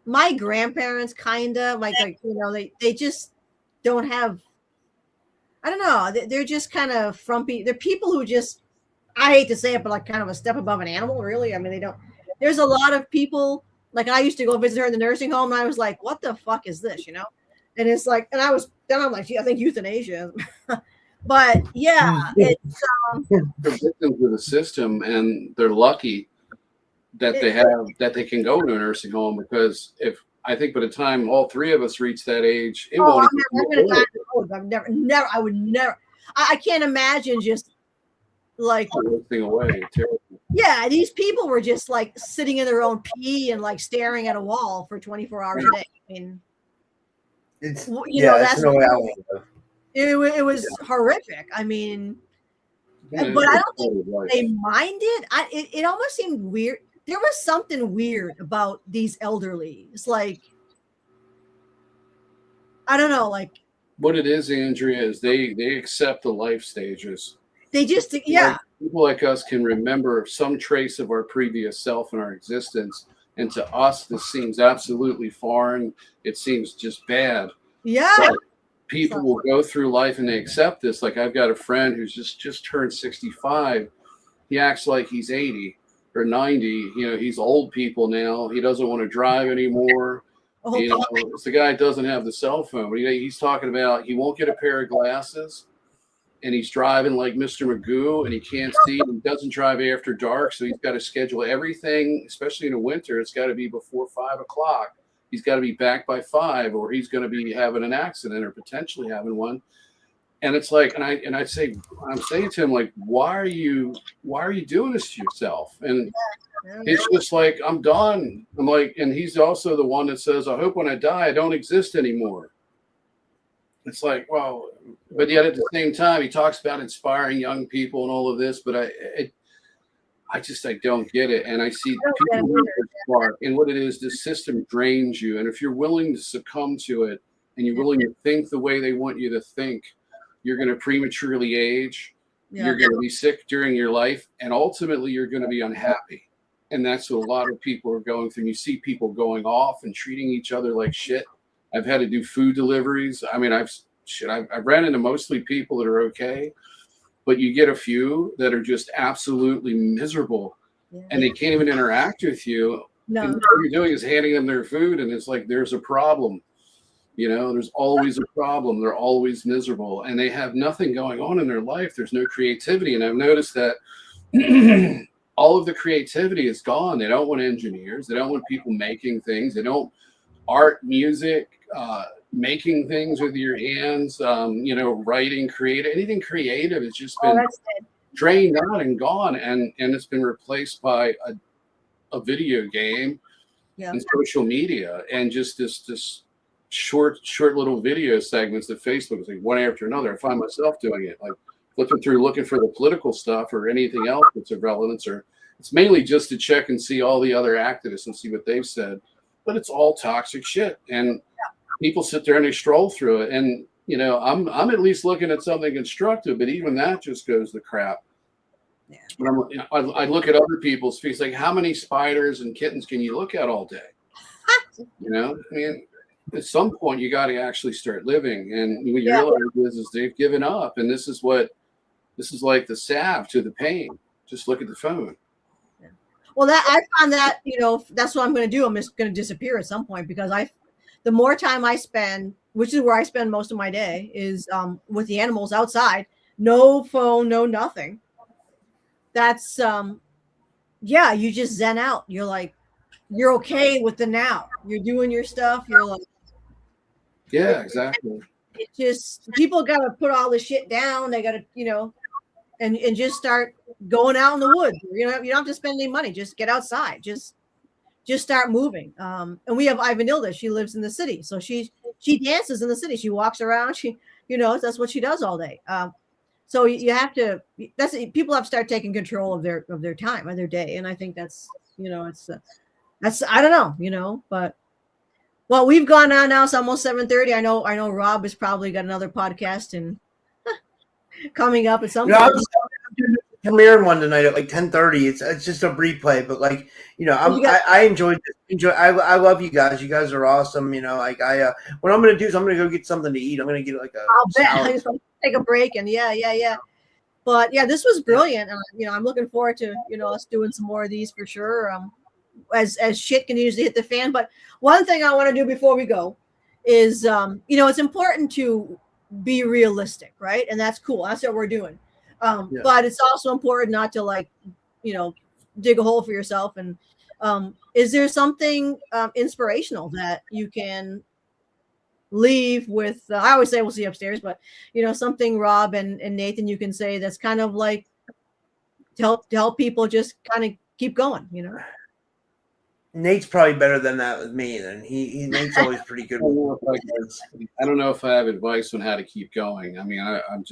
my grandparents kind of like, you know, they just don't have, I don't know, they're just kind of frumpy. They're people who just, I hate to say it, but like kind of a step above an animal, really. I mean, there's a lot of people, like I used to go visit her in the nursing home, and I was like, what the fuck is this, you know? And it's like, and I'm like, gee, I think euthanasia. But yeah, it's they're victims of the system, and they're lucky that they can go to a nursing home, because I think by the time all three of us reach that age, it won't. I would never. I can't imagine just like away. Yeah, these people were just like sitting in their own pee and like staring at a wall for 24 hours a day. I mean, that's no way out. It was horrific. I mean, but I don't think they minded. It almost seemed weird. There was something weird about these elderly. It's like, I don't know, like what it is, Andrea, is they accept the life stages. They just, People like us can remember some trace of our previous self and our existence. And to us, this seems absolutely foreign. It seems just bad. Yeah. But people will go through life and they accept this. Like I've got a friend who's just turned 65. He acts like he's 80 or 90. You know, he's old people now. He doesn't want to drive anymore. You know, the guy doesn't have the cell phone. But he's talking about he won't get a pair of glasses. And he's driving like Mr. Magoo, and he can't see. He doesn't drive after dark, so he's got to schedule everything, especially in the winter. It's got to be before 5 o'clock. He's got to be back by 5, or he's going to be having an accident or potentially having one. And it's like, I'm saying to him, like, why are you doing this to yourself? And it's just like, I'm done. I'm like, and he's also the one that says, I hope when I die, I don't exist anymore. It's like, well, but yet at the same time, he talks about inspiring young people and all of this, but I don't get it. And I see people and what it is, this system drains you. And if you're willing to succumb to it and you're willing to think the way they want you to think, you're going to prematurely age. Yeah. You're going to be sick during your life, and ultimately you're going to be unhappy. And that's what a lot of people are going through. You see people going off and treating each other like shit. I've had to do food deliveries. I mean, I've ran into mostly people that are okay, but you get a few that are just absolutely miserable, and they can't even interact with you. No. And what you're doing is handing them their food, and it's like there's a problem. You know, there's always a problem. They're always miserable, and they have nothing going on in their life. There's no creativity, and I've noticed that all of the creativity is gone. They don't want engineers. They don't want people making things. They don't art, music, making things with your hands, writing, anything creative has just been drained out and gone, and it's been replaced by a video game and social media, and just this short little video segments that Facebook is like one after another. I find myself doing it, like flipping through looking for the political stuff or anything else that's of relevance, or it's mainly just to check and see all the other activists and see what they've said. But it's all toxic shit, and people sit there and they stroll through it. And I'm at least looking at something constructive, but even that just goes to crap. Yeah. But I look at other people's feeds, like how many spiders and kittens can you look at all day? I mean, at some point you got to actually start living, and what you realize is they've given up, and this is what This is like the salve to the pain. Just look at the phone. Well, that I found that, that's what I'm going to do. I'm just going to disappear at some point because the more time I spend, which is where I spend most of my day, is with the animals outside. No phone, no nothing. That's you just zen out. You're like, you're okay with the now. You're doing your stuff. You're like, yeah, exactly. It just, people got to put all the shit down. They got to, and just start going out in the woods. You don't have to spend any money. Just get outside. Just start moving. And we have Ivanilda. She lives in the city, so she dances in the city. She walks around. She, that's what she does all day. So you have to. People have to start taking control of their time, of their day, and I think that's that's I don't know, but. Well, we've gone on now. It's almost 7:30. I know Rob has probably got another podcast and coming up at some point. I'm doing the premiere one tonight at like 10:30. It's just a replay, but like, I enjoy. I love you guys. You guys are awesome. What I'm gonna do is I'm gonna go get something to eat. I'm gonna get like a I'll bet. salad. I just want to take a break and yeah. But yeah, this was brilliant. I'm looking forward to us doing some more of these for sure. As shit continues to hit the fan. But one thing I want to do before we go is, it's important to be realistic, right? And that's cool. That's what we're doing. But it's also important not to dig a hole for yourself. And is there something inspirational that you can leave with? I always say we'll see upstairs, but something Rob and Nathan, you can say that's kind of like to help people just kind of keep going, Nate's probably better than that with me. Then Nate's always pretty good. I don't know if I have advice on how to keep going. I mean, I'm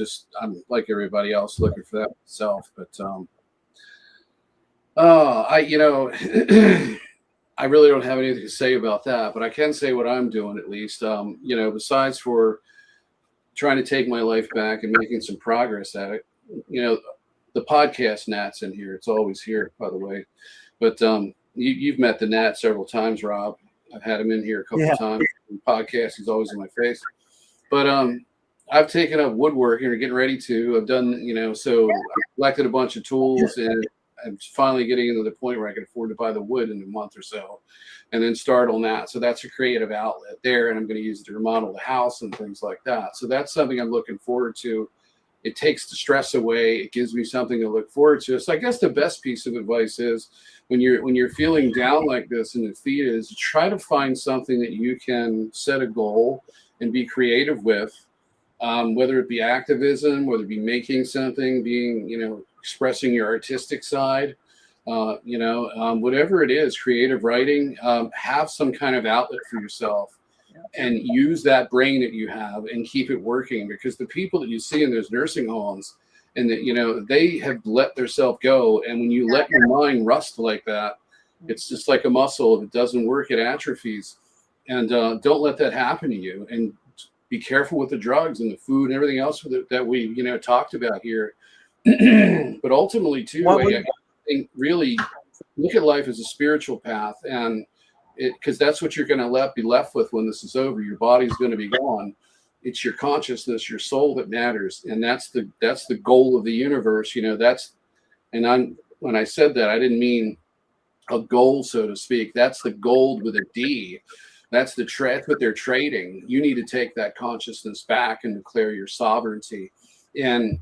like everybody else looking for that myself. But I really don't have anything to say about that. But I can say what I'm doing at least. Besides for trying to take my life back and making some progress at it. The podcast Nat's in here. It's always here, by the way. But you've met the Nat several times, Rob. I've had him in here a couple of times. In podcasts, he's always in my face. But I've taken up woodworking or getting ready to. I've done, so I collected a bunch of tools and I'm finally getting into the point where I can afford to buy the wood in a month or so and then start on that. So that's a creative outlet there. And I'm going to use it to remodel the house and things like that. So that's something I'm looking forward to. It takes the stress away. It gives me something to look forward to. So I guess the best piece of advice is when you're feeling down like this and defeated is to try to find something that you can set a goal and be creative with, whether it be activism, whether it be making something, being, expressing your artistic side, whatever it is, creative writing, have some kind of outlet for yourself. And use that brain that you have and keep it working, because the people that you see in those nursing homes and that, they have let themselves go. And when you let your mind rust like that, it's just like a muscle. If it doesn't work, it atrophies. And don't let that happen to you. And be careful with the drugs and the food and everything else that we, talked about here. But ultimately, too, I think really look at life as a spiritual path, and because that's what you're going to be left with when this is over. Your body's going to be gone. It's your consciousness, your soul that matters, and that's the goal of the universe. When I said that, I didn't mean a goal, so to speak. That's the gold with a D. That's what they're trading. You need to take that consciousness back and declare your sovereignty. And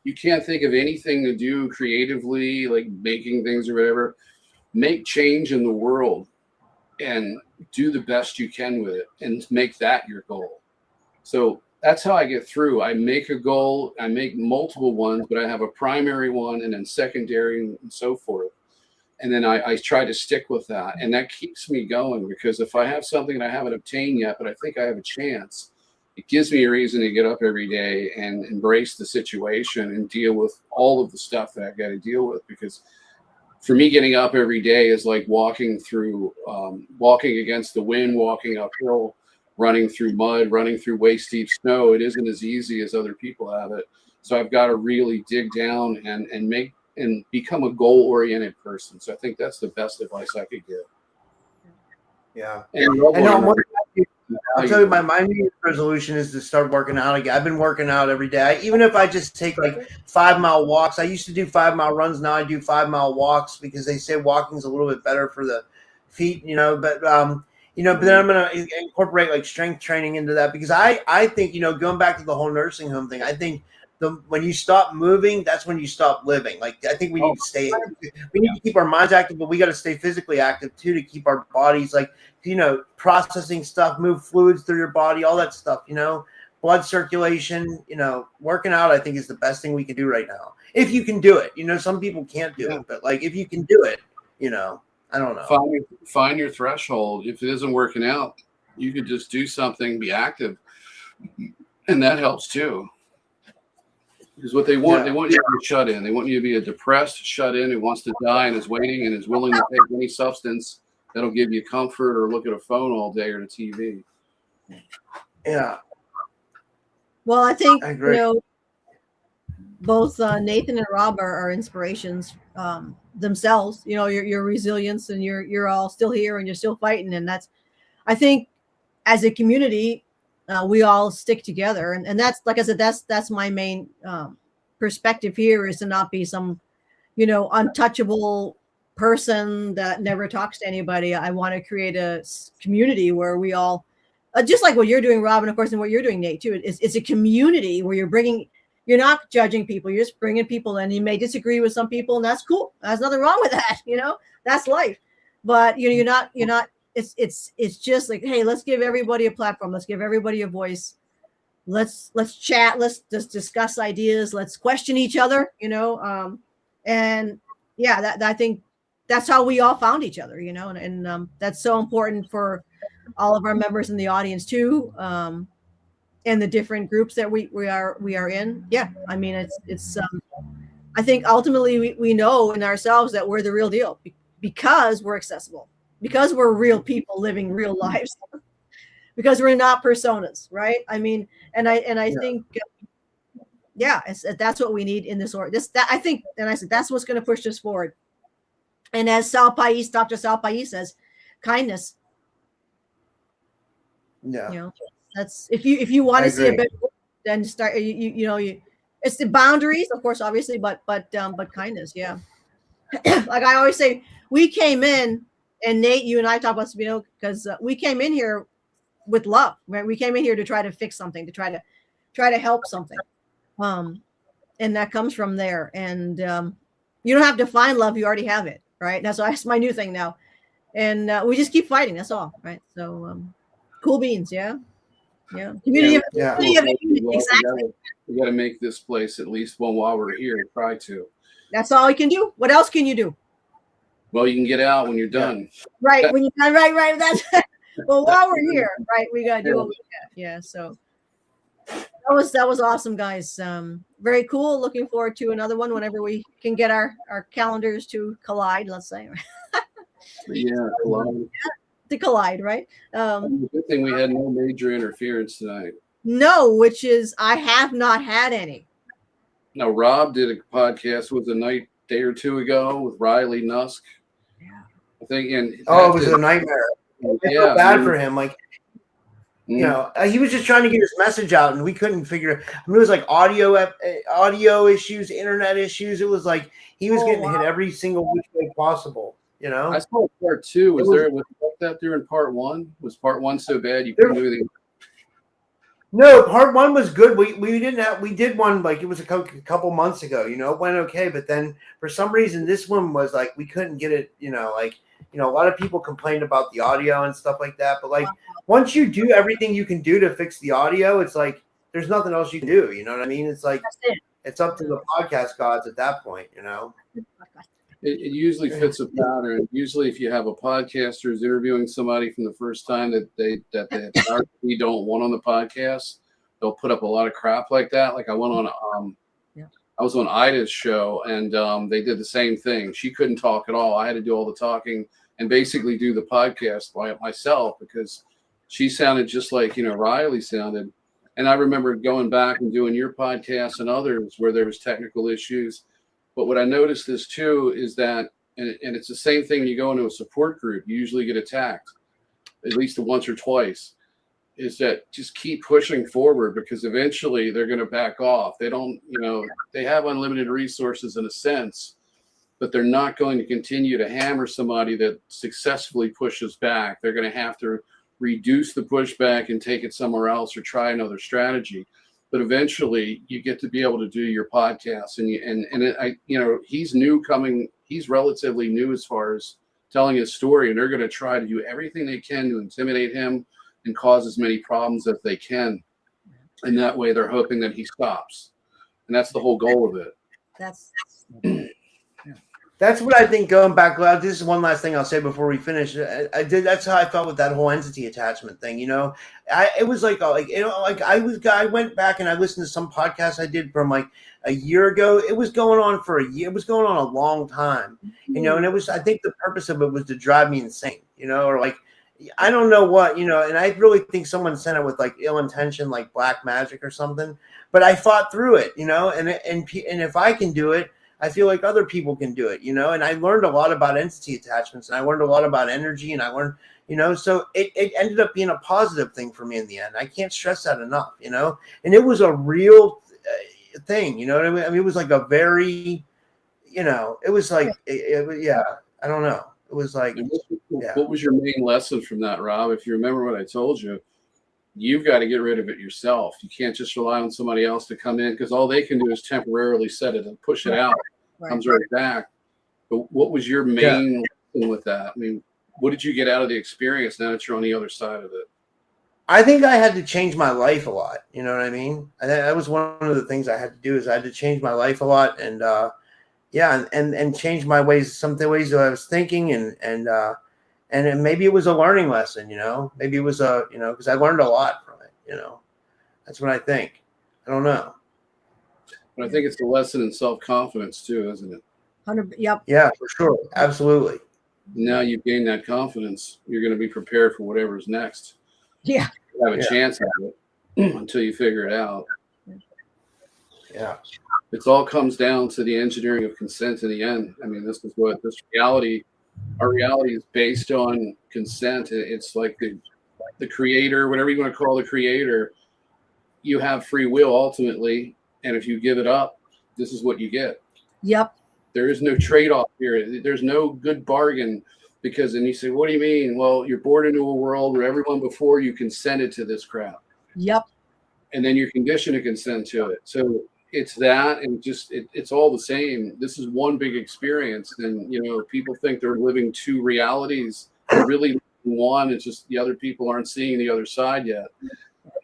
you can't think of anything to do creatively, like making things or whatever. Make change in the world and do the best you can with it and make that your goal. So that's how I get through. I make a goal, I make multiple ones, but I have a primary one and then secondary and so forth. And then I try to stick with that. And that keeps me going, because if I have something that I haven't obtained yet, but I think I have a chance, it gives me a reason to get up every day and embrace the situation and deal with all of the stuff that I've got to deal with. Because for me, getting up every day is like walking against the wind, walking uphill, running through mud, running through waist deep snow. It isn't as easy as other people have it. So I've got to really dig down and become a goal-oriented person. So I think that's the best advice I could give. Yeah. And I'll tell you, my New Year's resolution is to start working out again. I've been working out every day, even if I just take like 5-mile walks. I used to do 5-mile runs. Now I do 5-mile walks because they say walking is a little bit better for the feet, but but then I'm going to incorporate like strength training into that because I think, going back to the whole nursing home thing, I think when you stop moving, that's when you stop living. Like, I think we need to keep our minds active, but we got to stay physically active too, to keep our bodies like, processing stuff, move fluids through your body, all that stuff, blood circulation, working out, I think is the best thing we can do right now. If you can do it, some people can't do it, but like, if you can do it, I don't know. Find your threshold. If it isn't working out, you could just do something, be active. And that helps too. Because what they want you to be shut in. They want you to be a depressed shut in who wants to die and is waiting and is willing to take any substance that'll give you comfort or look at a phone all day or the TV. Yeah. Well, I think, both Nathan and Rob are inspirations themselves. Your resilience, and you're all still here and you're still fighting. And that's, I think, as a community, we all stick together, and that's, like I said, that's my main perspective here, is to not be some, untouchable person that never talks to anybody. I want to create a community where we all, just like what you're doing, Rob, and of course, and what you're doing, Nate, too. It's a community where you're not judging people. You're just bringing people in. You may disagree with some people, and that's cool. There's nothing wrong with that. That's life. But you're not. It's just like, hey, let's give everybody a platform. Let's give everybody a voice. Let's chat. Let's just discuss ideas. Let's question each other. And yeah, I think that's how we all found each other. And that's so important for all of our members in the audience too. And the different groups that we are in. Yeah, I mean, it's I think ultimately we know in ourselves that we're the real deal because we're accessible, because we're real people living real lives, because we're not personas, right? I mean, and I think that's what we need in this order. I think, and I said that's what's going to push us forward. And as Dr. Sal Pais says, kindness. Yeah. That's if you want to see a bit, then start. It's the boundaries, of course, obviously, but kindness, yeah. Like I always say, we came in, and Nate, you and I talk about this, because we came in here with love, right? We came in here to try to fix something, to try to help something, and that comes from there. And you don't have to find love; you already have it, right? That's my new thing now, and we just keep fighting. That's all, right? So cool beans, yeah. Yeah, community of exactly. We got to make this place at least one while we're here. Try to. That's all you can do. What else can you do? Well, you can get out when you're done. Right, when you're done. Right. That's well. While we're here, right, we gotta do what we can. Yeah. So that was awesome, guys. Very cool. Looking forward to another one whenever we can get our calendars to collide. Let's say. Collide. To collide, right? The good thing we had no major interference tonight. No, which is I have not had any. No, Rob did a podcast a day or two ago with Riley Nusk. Yeah, I think, and it was a nightmare. I felt bad for him. Like, he was just trying to get his message out, and we couldn't figure it. I mean, it was like audio issues, internet issues. It was like he was getting hit every single which way possible. I saw part 2. Was that during part 1? Was part 1 so bad you couldn't do anything? No, part 1 was good. We did one like it was a couple months ago. It went okay, but then for some reason this one was like we couldn't get it. A lot of people complained about the audio and stuff like that. But like once you do everything you can do to fix the audio, it's like there's nothing else you can do. You know what I mean? It's like it's up to the podcast gods at that point. It usually fits a pattern. Usually, if you have a podcaster who's interviewing somebody from the first time that they don't want on the podcast, they'll put up a lot of crap like that. Like I went on, I was on Ida's show, and they did the same thing. She couldn't talk at all. I had to do all the talking and basically do the podcast by myself because she sounded just like Riley sounded. And I remember going back and doing your podcast and others where there was technical issues. But what I noticed is too is that, and it's the same thing when you go into a support group, you usually get attacked at least once or twice. is that just keep pushing forward, because eventually they're going to back off. They don't, they have unlimited resources in a sense, but they're not going to continue to hammer somebody that successfully pushes back. They're going to have to reduce the pushback and take it somewhere else or try another strategy. But eventually you get to be able to do your podcast, he's relatively new as far as telling his story, and they're going to try to do everything they can to intimidate him and cause as many problems as they can. And that way they're hoping that he stops. And that's the whole goal of it. That's what I think. Going back, this is one last thing I'll say before we finish. That's how I felt with that whole entity attachment thing. It was I went back and I listened to some podcasts I did from like a year ago. It was going on for a year. It was going on a long time, and it was. I think the purpose of it was to drive me insane, or like I don't know what, and I really think someone sent it with like ill intention, like black magic or something. But I fought through it, and if I can do it, I feel like other people can do it, and I learned a lot about entity attachments, and I learned a lot about energy, and I learned, so it ended up being a positive thing for me in the end. I can't stress that enough, and it was a real thing, you know what I mean? It was like a very, it was like, yeah, I don't know. It was like, What was your main lesson from that, Rob? If you remember what I told you, you've got to get rid of it yourself. You can't just rely on somebody else to come in, because all they can do is temporarily set it and push it out. Comes right back. But what was your main lesson with that? I mean, what did you get out of the experience now that you're on the other side of it? I think I had to change my life a lot. You know what I mean? That was one of the things I had to do, is I had to change my life a lot, and and change my ways, some of the ways that I was thinking, and maybe it was a learning lesson, maybe it was because I learned a lot from it, that's what I think. I don't know. But I think it's a lesson in self-confidence too, isn't it? 100. Yep. Yeah, for sure. Absolutely. Now you've gained that confidence. You're going to be prepared for whatever's next. Yeah. You have a chance at it until you figure it out. Yeah. It all comes down to the engineering of consent in the end. I mean, this is what our reality is based on consent. It's like the creator, whatever you want to call the creator, you have free will ultimately. And if you give it up, this is what you get. Yep. There is no trade-off here. There's no good bargain, because then you say, what do you mean? Well, you're born into a world where everyone before you consented to this crap. Yep. And then you're conditioned to consent to it. So it's that, and just it's all the same. This is one big experience. And, people think they're living two realities. They're really one. It's just the other people aren't seeing the other side yet.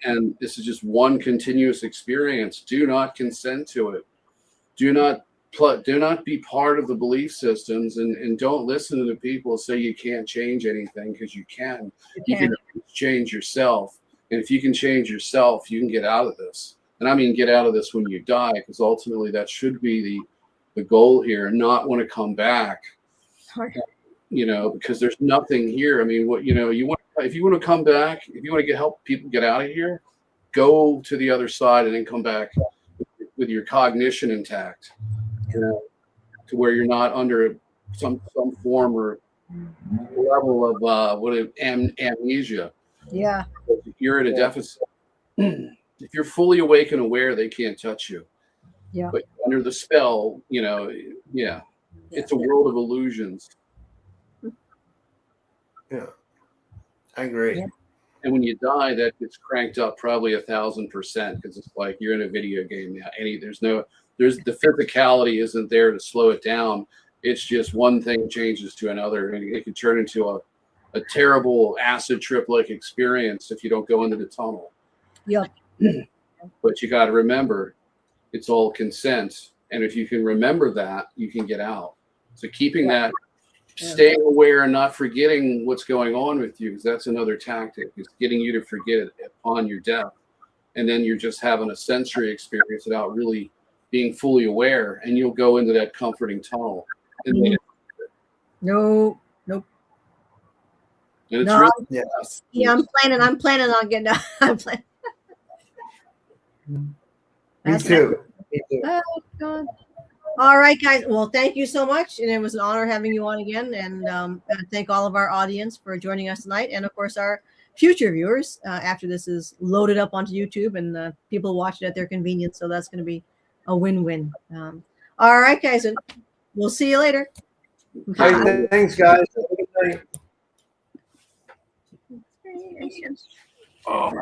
And this is just one continuous experience. Do not consent to it. Do not be part of the belief systems, and don't listen to the people who say you can't change anything, because you can. You can change yourself. And if you can change yourself, you can get out of this. And I mean, get out of this when you die, because ultimately that should be the goal here, not want to come back, because there's nothing here. I mean, if you want to come back, if you want to help people get out of here, go to the other side and then come back with your cognition intact, to where you're not under some form or level of amnesia. Yeah. You're at a deficit. If you're fully awake and aware, they can't touch you. Yeah. But under the spell, it's a world of illusions. Yeah, I agree. Yeah. And when you die, that gets cranked up probably 1,000%, because it's like you're in a video game now. There's the physicality isn't there to slow it down. It's just one thing changes to another, and it can turn into a terrible acid trip-like experience if you don't go into the tunnel. Yep. But you got to remember, it's all consent, and if you can remember that, you can get out. So keeping that, staying aware and not forgetting what's going on with you, because that's another tactic, is getting you to forget it upon your death, and then you're just having a sensory experience without really being fully aware, and you'll go into that comforting tunnel. And Nope. And it's really, I'm planning on getting out. I'm planning. Me too. Oh, God. All right, guys. Well, thank you so much. And it was an honor having you on again. And thank all of our audience for joining us tonight. And, of course, our future viewers after this is loaded up onto YouTube and people watch it at their convenience. So that's going to be a win-win. All right, guys, and we'll see you later. Hey, thanks, guys. Have a good night. Oh.